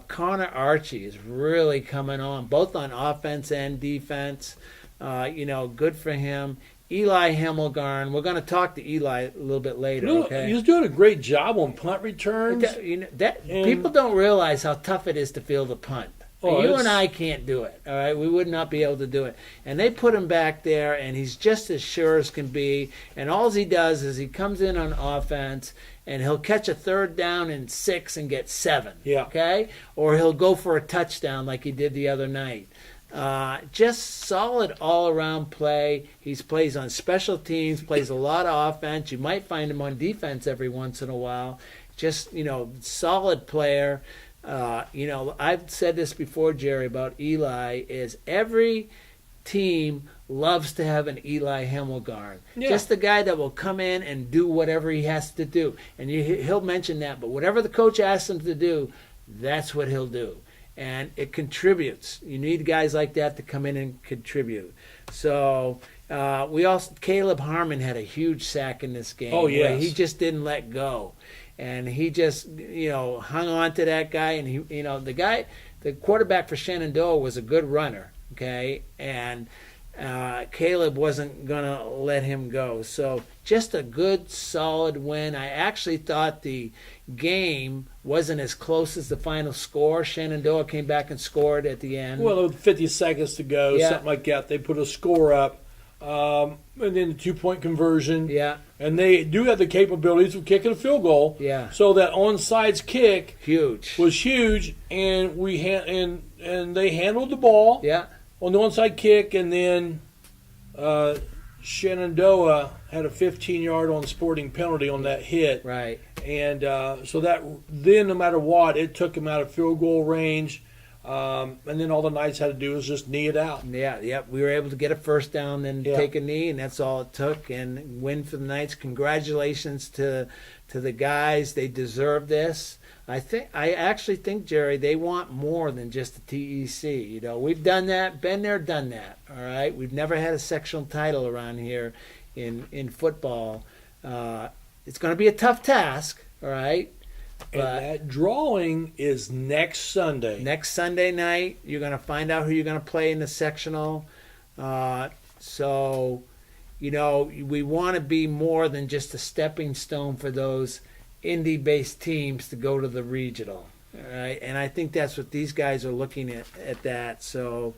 Connor Archie is really coming on, both on offense and defense. Good for him. Eli Hemmelgarn. We're going to talk to Eli a little bit later. Okay, he's doing a great job on punt returns. People don't realize how tough it is to field a punt. Oh, you and I can't do it. All right, we would not be able to do it. And they put him back there, and he's just as sure as can be. And all he does is he comes in on offense, and he'll catch a 3rd down and 6 and get 7. Yeah. Okay, or he'll go for a touchdown like he did the other night. Just solid all-around play. He plays on special teams, plays a lot of offense. You might find him on defense every once in a while. Just, solid player. I've said this before, Jerry, about Eli, is every team loves to have an Eli Hemmelgarn. Yeah. Just the guy that will come in and do whatever he has to do. And he'll mention that, but whatever the coach asks him to do, that's what he'll do. And it contributes. You need guys like that to come in and contribute. So Caleb Harmon had a huge sack in this game. Oh, yes. He just didn't let go. And he just, hung on to that guy. And the quarterback for Shenandoah was a good runner, okay? And Caleb wasn't going to let him go. So just a good, solid win. I actually thought the game wasn't as close as the final score. Shenandoah came back and scored at the end. Well, with 50 seconds to go, something like that. They put a score up, and then the 2-point conversion. Yeah. And they do have the capabilities of kicking a field goal. Yeah. So that onside kick was huge, and and they handled the ball. Yeah. On the onside kick, and then Shenandoah had a 15-yard on sporting penalty on that hit. Right. And so that then, no matter what, it took him out of field goal range. And then all the Knights had to do was just knee it out. Yeah. We were able to get a 1st down, then take a knee, and that's all it took. And win for the Knights. Congratulations to the guys. They deserve this. I actually think, Jerry, they want more than just the TEC. We've done that, been there, done that. All right, we've never had a sectional title around here in football. It's going to be a tough task. All right. And that drawing is next Sunday. Next Sunday night, you're going to find out who you're going to play in the sectional. So, we want to be more than just a stepping stone for those indie-based teams to go to the regional. All right? And I think that's what these guys are looking at that. So,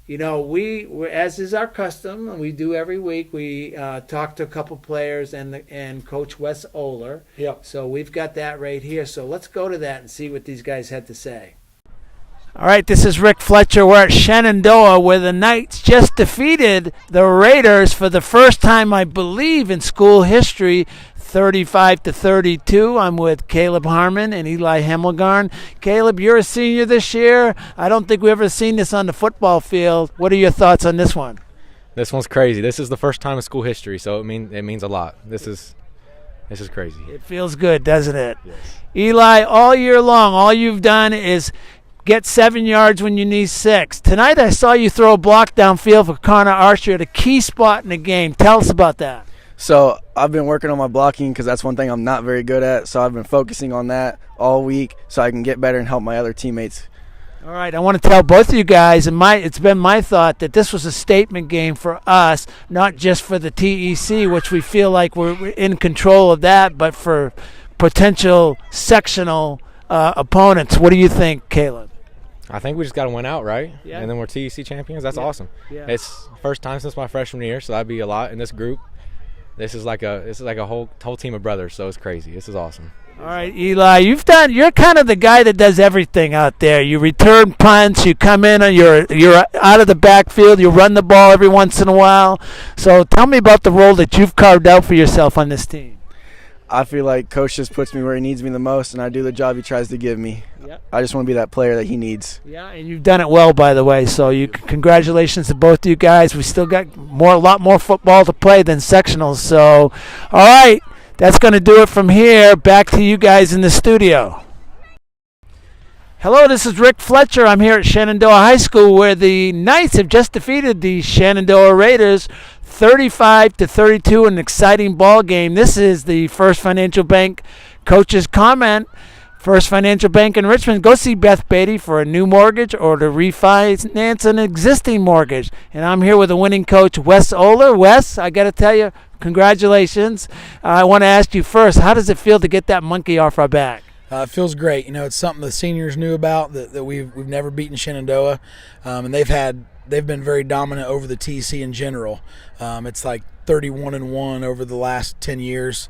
we as is our custom, and we do every week, we talk to a couple players and Coach Wes Oler. Yep. So we've got that right here. So let's go to that and see what these guys had to say. All right, this is Rick Fletcher. We're at Shenandoah, where the Knights just defeated the Raiders for the first time, I believe, in school history, 35-32. I'm with Caleb Harmon and Eli Hemmelgarn. Caleb, you're a senior this year. I don't think we've ever seen this on the football field. What are your thoughts on this one? This one's crazy. This is the first time in school history, so it means a lot. This is crazy. It feels good, doesn't it? Yes. Eli, all year long, all you've done is get 7 yards when you need 6. Tonight I saw you throw a block downfield for Connor Archer at a key spot in the game. Tell us about that. So I've been working on my blocking because that's one thing I'm not very good at. So I've been focusing on that all week so I can get better and help my other teammates. All right, I want to tell both of you guys, and it's been my thought that this was a statement game for us, not just for the TEC, which we feel like we're in control of that, but for potential sectional opponents. What do you think, Caleb? I think we just got to win out, right? Yeah. And then we're TEC champions. That's awesome. Yeah. It's first time since my freshman year, so that'd be a lot in this group. This is like a whole team of brothers, so it's crazy. This is awesome. All right, Eli, you're kind of the guy that does everything out there. You return punts, you come in, and you're out of the backfield, you run the ball every once in a while. So tell me about the role that you've carved out for yourself on this team. I feel like Coach just puts me where he needs me the most, and I do the job he tries to give me. Yep. I just want to be that player that he needs. Yeah, And you've done it well, by the way. So congratulations to both of you guys. We still got a lot more football to play than sectionals. So, all right, that's going to do it from here. Back to you guys in the studio. Hello, this is Rick Fletcher. I'm here at Shenandoah High School where the Knights have just defeated the Shenandoah Raiders 35-32 in an exciting ball game. This is the First Financial Bank coach's comment. First Financial Bank in Richmond. Go see Beth Beatty for a new mortgage or to refinance an existing mortgage. And I'm here with the winning coach, Wes Oler. Wes, I got to tell you, congratulations. I want to ask you first, how does it feel to get that monkey off our back? It feels great. It's something the seniors knew about that we've never beaten Shenandoah, and they've been very dominant over the TC in general. It's like 31-1 over the last 10 years.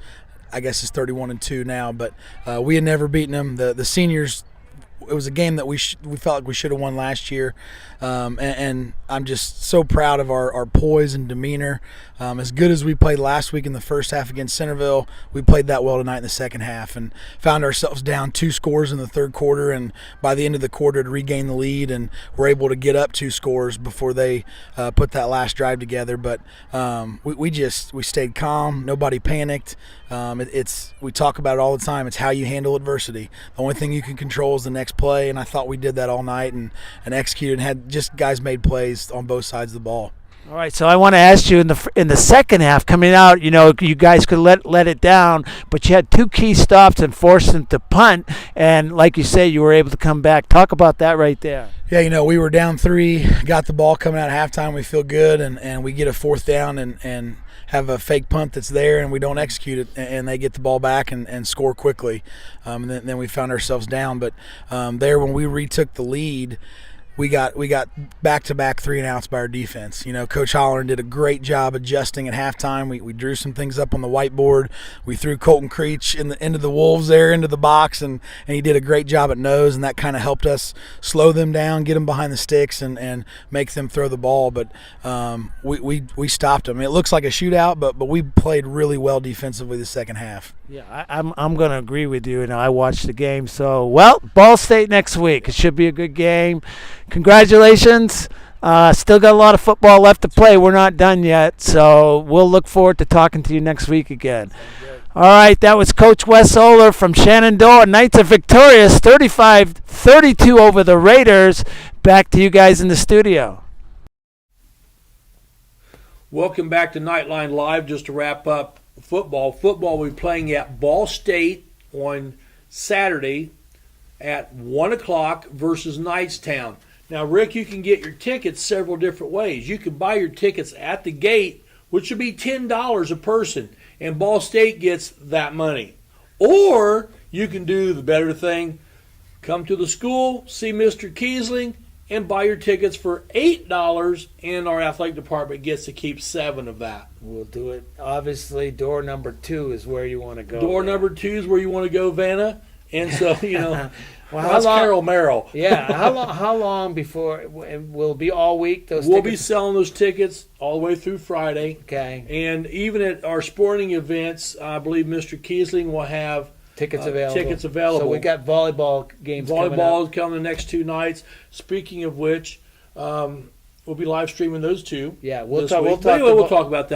I guess it's 31-2 now, but we had never beaten them. The seniors. It was a game that we felt like we should have won last year, and I'm just so proud of our poise and demeanor. As good as we played last week in the first half against Centerville, we played that well tonight in the second half and found ourselves down 2 scores in the third quarter, and by the end of the quarter to regain the lead, and were able to get up 2 scores before they put that last drive together. But we stayed calm. Nobody panicked. We talk about it all the time. It's how you handle adversity. The only thing you can control is the next play, and I thought we did that all night and executed and had just guys made plays on both sides of the ball. All right, so I want to ask you in the second half coming out, you guys could let it down, but you had 2 key stops and forced them to punt, and like you say, you were able to come back. Talk about that right there. Yeah, we were down 3, got the ball coming out at halftime. We feel good, and we get a 4th down and have a fake punt that's there, and we don't execute it, and they get the ball back and score quickly. And then we found ourselves down. But there, when we retook the lead, we got back-to-back 3-and-outs by our defense. Coach Holleran did a great job adjusting at halftime. We drew some things up on the whiteboard. We threw Colton Creech into the Wolves there, into the box, and he did a great job at nose, and that kind of helped us slow them down, get them behind the sticks, and make them throw the ball. But we stopped them. It looks like a shootout, but we played really well defensively the second half. Yeah, I'm going to agree with you. I watched the game. So, Ball State next week. It should be a good game. Congratulations. Still got a lot of football left to play. We're not done yet. So we'll look forward to talking to you next week again. All right, that was Coach Wes Oler from Shenandoah. Knights are victorious, 35-32 over the Raiders. Back to you guys in the studio. Welcome back to Knightline Live. Just to wrap up football. Football will be playing at Ball State on Saturday at 1 o'clock versus Knightstown. Now, Rick, you can get your tickets several different ways. You can buy your tickets at the gate, which would be $10 a person, and Ball State gets that money. Or you can do the better thing, come to the school, see Mr. Kiesling, and buy your tickets for $8, and our athletic department gets to keep 7 of that. We'll do it. Obviously, door number 2 is where you want to go. Door number 2 is where you want to go, Vanna. And so, well, that's Carol Merrill. Yeah. How long before will it be all week? We'll be selling those tickets all the way through Friday. Okay. And even at our sporting events, I believe Mr. Kiesling will have tickets available. So we got volleyball games. Volleyball coming the next 2 nights. Speaking of which, we'll be live streaming those 2. Yeah, we'll talk about that later. We'll talk about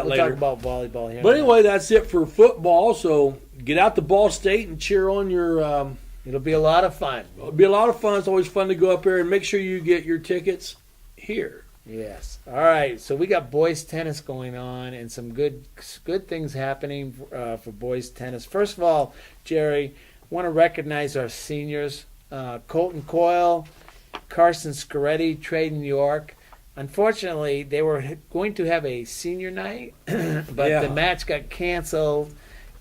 volleyball here. But anyway, that's it for football. So get out to Ball State and cheer on your. It'll be a lot of fun. It'll be a lot of fun. It's always fun to go up there, and make sure you get your tickets here. Yes. All right. So we got boys tennis going on, and some good things happening for boys tennis. First of all, Jerry, I want to recognize our seniors: Colton Coyle, Carson Scaretti, Trade New York. Unfortunately, they were going to have a senior night, but the match got canceled,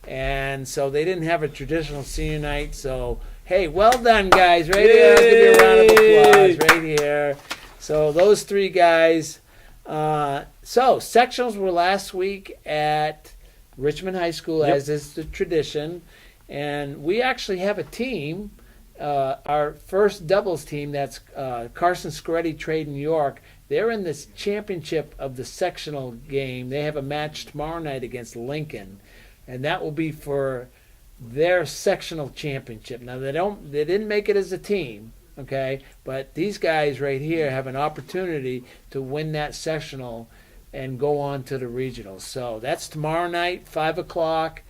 and so they didn't have a traditional senior night. So, hey, well done, guys. Right here. I'll give you a round of applause right here. So those 3 guys. So sectionals were last week at Richmond High School, as is the tradition. And we actually have a team, our first doubles team, that's Carson Scaretti Trade New York. They're in this championship of the sectional game. They have a match tomorrow night against Lincoln, and that will be for their sectional championship. Now they didn't make it as a team, okay, but these guys right here have an opportunity to win that sectional and go on to the regionals. So that's tomorrow night, 5 o'clock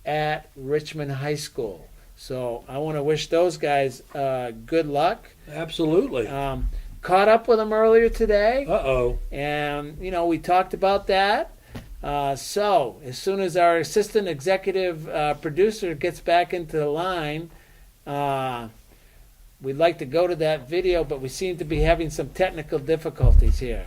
at Richmond High School. So I want to wish those guys good luck. Absolutely. Caught up with them earlier today. Uh-oh. And, we talked about that. So as soon as our assistant executive producer gets back into the line, we'd like to go to that video, but we seem to be having some technical difficulties here.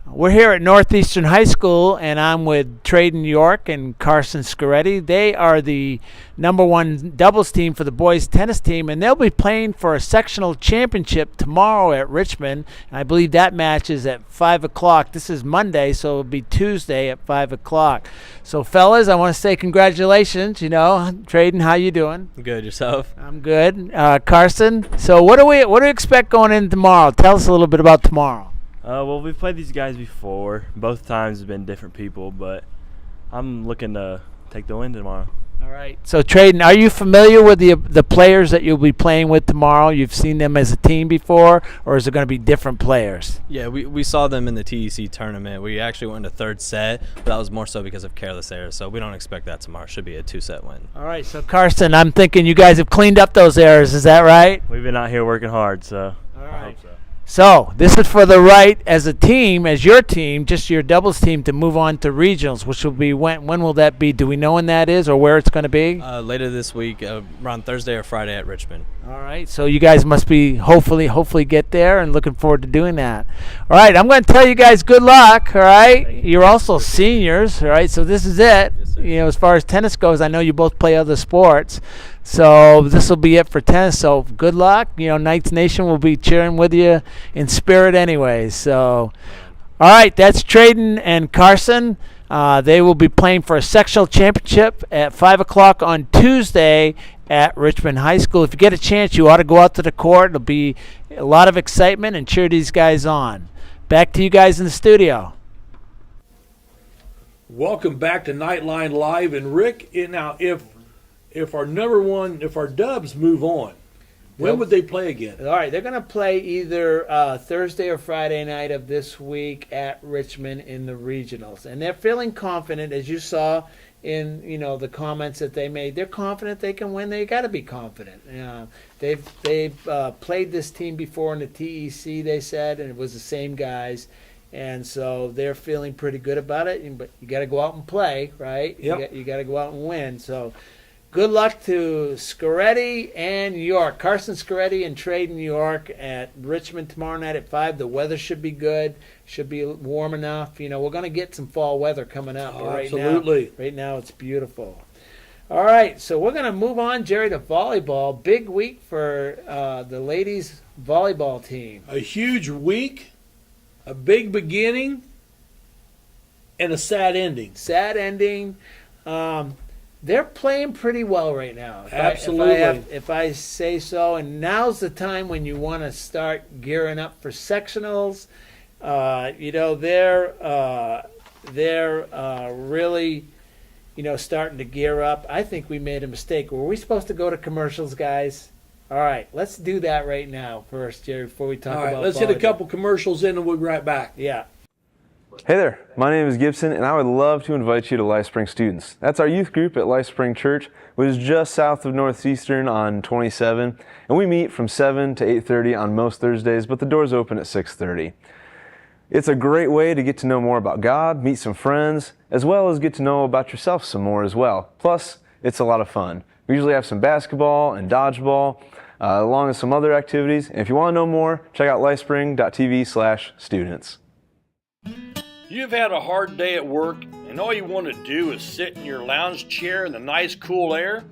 We're here at Northeastern High School, and I'm with Traden York and Carson Scaretti. They are the #1 doubles team for the boys tennis team, and they'll be playing for a sectional championship tomorrow at Richmond. And I believe that match is at 5 o'clock. This is Monday, so it'll be Tuesday at 5 o'clock. So, fellas, I want to say congratulations. Traden, how you doing? Good. Yourself? I'm good. Carson, so what do we expect going in tomorrow? Tell us a little bit about tomorrow. Well, we've played these guys before. Both times have been different people, but I'm looking to take the win tomorrow. All right. So, Traden, are you familiar with the players that you'll be playing with tomorrow? You've seen them as a team before, or is it going to be different players? Yeah, we saw them in the TEC tournament. We actually went to third set, but that was more so because of careless errors, so we don't expect that tomorrow. It should be a 2-set win. All right. So, Carson, I'm thinking you guys have cleaned up those errors. Is that right? We've been out here working hard, so all right. I hope so. So this is for the right as a team, as your team, just your doubles team, to move on to regionals, which will be when will that be? Do we know when that is or where it's going to be? Later this week, around Thursday or Friday at Richmond. All right. So you guys must be hopefully get there, and looking forward to doing that. All right. I'm going to tell you guys good luck. All right. You're also seniors. All right. So this is it. Yes, as far as tennis goes, I know you both play other sports. So this will be it for tennis. So good luck. Knights Nation will be cheering with you in spirit anyways. So, all right, that's Traden and Carson. They will be playing for a sectional championship at 5 o'clock on Tuesday at Richmond High School. If you get a chance, you ought to go out to the court. It'll be a lot of excitement and cheer these guys on. Back to you guys in the studio. Welcome back to Knightline Live. And Rick, now if our Dubs move on, when would they play again? All right, they're going to play either Thursday or Friday night of this week at Richmond in the regionals, and they're feeling confident, as you saw in the comments that they made. They're confident they can win. They got to be confident. They've played this team before in the TEC, they said, and it was the same guys. And so they're feeling pretty good about it. But you got to go out and play, right? Yep. You got to go out and win. So good luck to Scaretti and York. Carson Scaretti and Traden York at Richmond tomorrow night at 5. The weather should be good. Should be warm enough. We're going to get some fall weather coming up. Oh, absolutely. Right now it's beautiful. All right, so we're going to move on, Jerry, to volleyball. Big week for the ladies volleyball team. A huge week. A big beginning and a sad ending. Sad ending. They're playing pretty well right now. Absolutely. If I say so. And now's the time when you want to start gearing up for sectionals. They're really, starting to gear up. I think we made a mistake. Were we supposed to go to commercials, guys? All right, let's do that right now first, Jerry, before we talk about volleyball. Let's hit a couple commercials in and we'll be right back. Yeah. Hey there, my name is Gibson, and I would love to invite you to LifeSpring Students. That's our youth group at LifeSpring Church, which is just south of Northeastern on 27, and we meet from 7 to 8:30 on most Thursdays, but the doors open at 6:30. It's a great way to get to know more about God, meet some friends, as well as get to know about yourself some more as well. Plus, it's a lot of fun. We usually have some basketball and dodgeball, along with some other activities. And if you want to know more, check out lifespring.tv/students. You've had a hard day at work, and all you want to do is sit in your lounge chair in the nice cool air?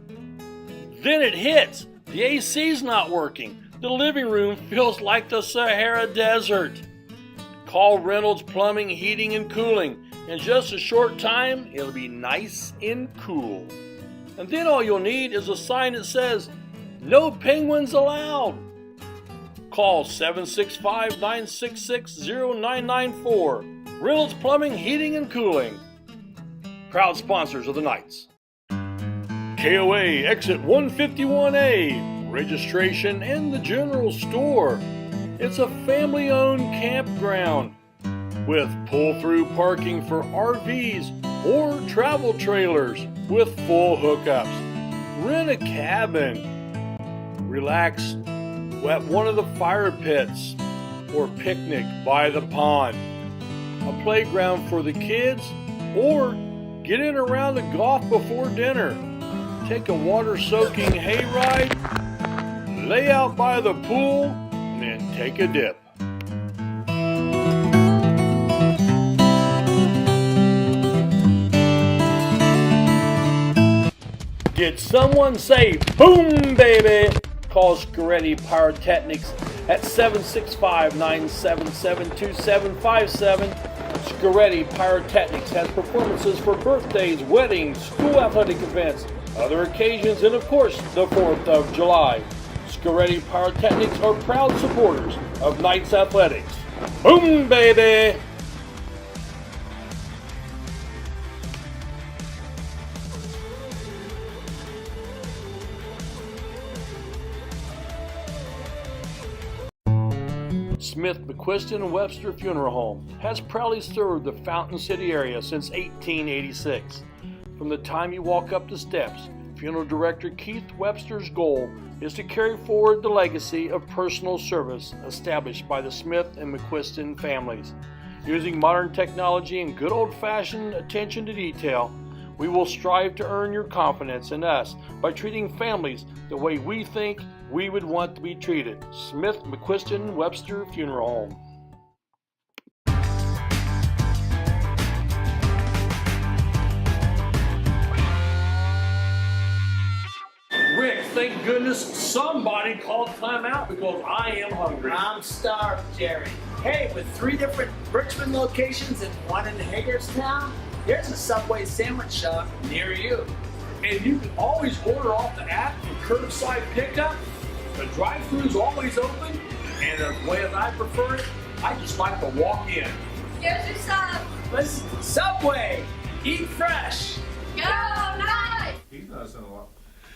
Then it hits! The AC's not working. The living room feels like the Sahara Desert. Call Reynolds Plumbing, Heating, and Cooling. In just a short time, it'll be nice and cool. And then all you'll need is a sign that says, "No penguins allowed." Call 765-966-0994. Reynolds Plumbing, Heating, and Cooling. Proud sponsors of the Knights. KOA Exit 151A. Registration in the general store. It's a family-owned campground with pull-through parking for RVs or travel trailers with full hookups. rent a cabin, relax at one of the fire pits, or picnic by the pond, a playground for the kids, or get in around the golf before dinner. Take a water-soaking hayride, lay out by the pool, and then take a dip. Did someone say boom, baby? Call Scaretti Pyrotechnics at 765-977-2757. Scaretti Pyrotechnics has performances for birthdays, weddings, school athletic events, other occasions, and of course, the 4th of July. Scaretti Pyrotechnics are proud supporters of Knights Athletics. Boom, baby! Smith, McQuiston, and Webster Funeral Home has proudly served the Fountain City area since 1886. From the time you walk up the steps, Funeral Director Keith Webster's goal is to carry forward the legacy of personal service established by the Smith and McQuiston families. Using modern technology and good old-fashioned attention to detail, we will strive to earn your confidence in us by treating families the way we think we would want to be treated. Smith, McQuiston, Webster Funeral Home. Rick, thank goodness somebody called timeout because I am hungry. I'm starved, Jerry. Hey, with 3 different Richmond locations and 1 in Hagerstown, there's a Subway sandwich shop near you. And you can always order off the app for curbside pickup. The drive-thru's always open, and the way that I prefer it, I just like to walk in. Here's your sub. Listen, Subway, eat fresh. Go Knights! He's not saying a lot.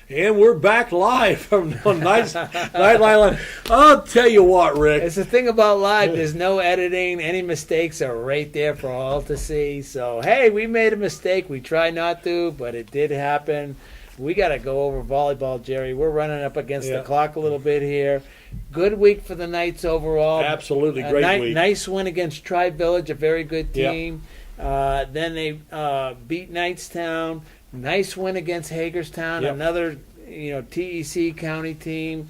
And we're back live from Knightline. I'll tell you what, Rick. It's the thing about live, there's no editing. Any mistakes are right there for all to see. So, hey, we made a mistake. We try not to, but it did happen. We got to go over volleyball, Jerry. We're running up against the clock a little bit here. Good week for the Knights overall. Absolutely, great week. Nice win against Tri-Village, a very good team. Then they beat Knightstown. Nice win against Hagerstown, another TEC County team.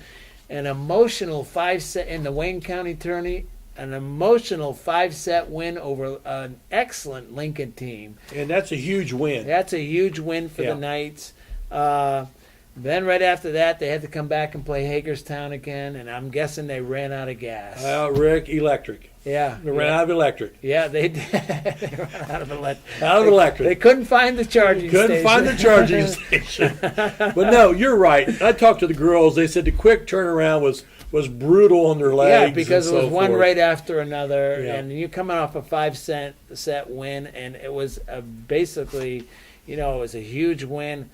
An emotional 5-set in the Wayne County tourney. An emotional 5-set win over an excellent Lincoln team. And that's a huge win. That's a huge win for the Knights. Then right after that, they had to come back and play Hagerstown again, and I'm guessing they ran out of gas. Rick, electric. Yeah. They ran out of electric. Yeah, they did. They ran out of electric. They couldn't find the charging station. Couldn't find the charging station. But no, you're right. I talked to the girls. They said the quick turnaround was brutal on their legs. Yeah, because it was one right after another, Yeah. and you're coming off a 5-set win, and it was basically, it was a huge win.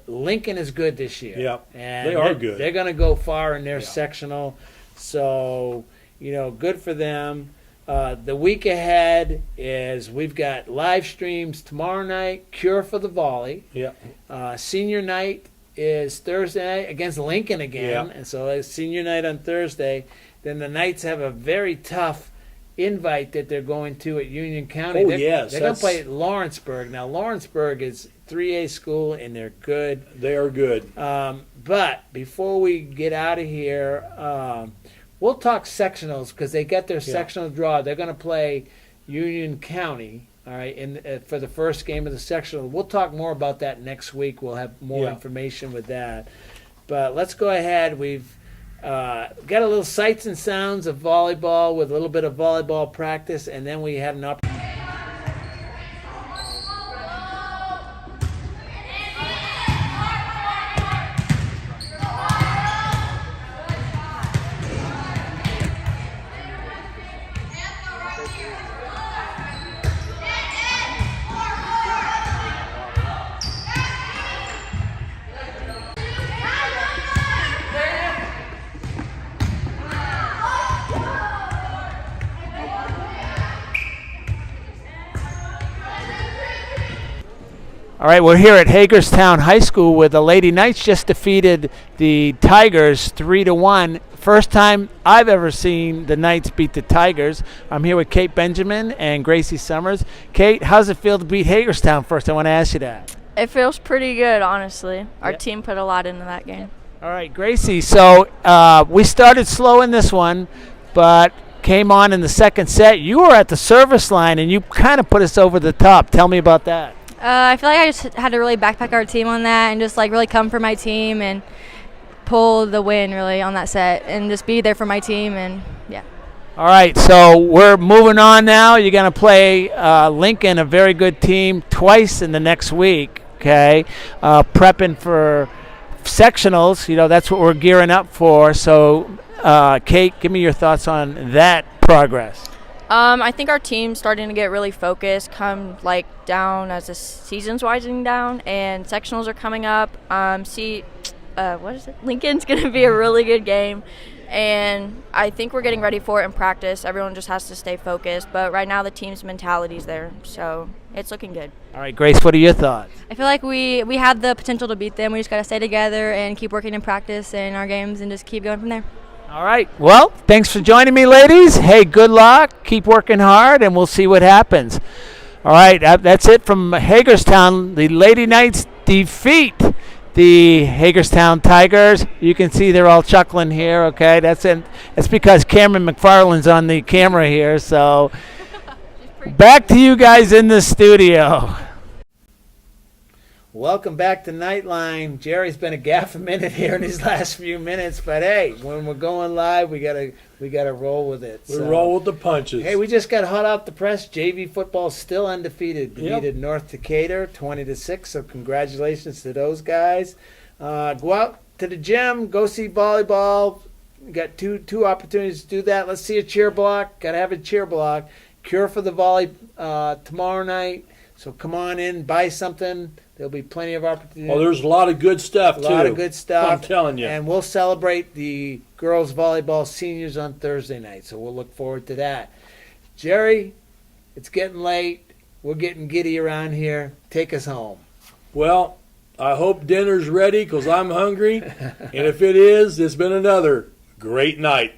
Lincoln is good this year. Yeah, and they are good. They're going to go far in their sectional, so good for them. The week ahead is we've got live streams tomorrow night. Cure for the volley. Yeah. Senior night is Thursday night against Lincoln again, and so it's senior night on Thursday. Then the Knights have a very tough invite that they're going to at Union County. Oh, They're going to play at Lawrenceburg. Now Lawrenceburg is 3A school, and they're good. They are good. But before we get out of here, we'll talk sectionals because they got their sectional draw. They're going to play Union County, all right, for the first game of the sectional. We'll talk more about that next week. We'll have more information with that. But let's go ahead. We've got a little sights and sounds of volleyball with a little bit of volleyball practice, and then we had an opportunity. All right, we're here at Hagerstown High School where the Lady Knights just defeated the Tigers 3-1. First time I've ever seen the Knights beat the Tigers. I'm here with Kate Benjamin and Gracie Summers. Kate, how's it feel to beat Hagerstown first? I want to ask you that. It feels pretty good, honestly. Our team put a lot into that game. All right, Gracie, so we started slow in this one, but came on in the second set. You were at the service line, and you kind of put us over the top. Tell me about that. I feel like I just had to really backpack our team on that and just, like, really come for my team and pull the win, really, on that set and just be there for my team, and, yeah. All right, so we're moving on now. You're going to play Lincoln, a very good team, twice in the next week, okay, prepping for sectionals. You know, that's what we're gearing up for. So, Kate, give me your thoughts on that progress. I think our team's starting to get really focused, come like down as the season's winding down, and sectionals are coming up. Lincoln's going to be a really good game, and I think we're getting ready for it in practice. Everyone just has to stay focused, but right now the team's mentality's there, so it's looking good. All right, Grace, what are your thoughts? I feel like we have the potential to beat them. We just got to stay together and keep working in practice and our games and just keep going from there. All right. Well, thanks for joining me, ladies. Hey, good luck. Keep working hard, and we'll see what happens. All right. That's it from Hagerstown. The Lady Knights defeat the Hagerstown Tigers. You can see they're all chuckling here, okay? That's because Cameron McFarland's on the camera here. So back to you guys in the studio. Welcome back to Knightline. Jerry's been a gaff a minute here in these last few minutes, but hey, when we're going live, we gotta roll with it. We roll with the punches. Hey, we just got hot off the press. JV football still undefeated. Defeated North Decatur 20-6. So congratulations to those guys. Go out to the gym. Go see volleyball. We got two opportunities to do that. Let's see a cheer block. Got to have a cheer block. Cure for the volley tomorrow night. So come on in, buy something. There'll be plenty of opportunities. Oh, there's a lot of good stuff, too. A lot of good stuff. I'm telling you. And we'll celebrate the girls' volleyball seniors on Thursday night, so we'll look forward to that. Jerry, it's getting late. We're getting giddy around here. Take us home. Well, I hope dinner's ready because I'm hungry. And if it is, it's been another great night.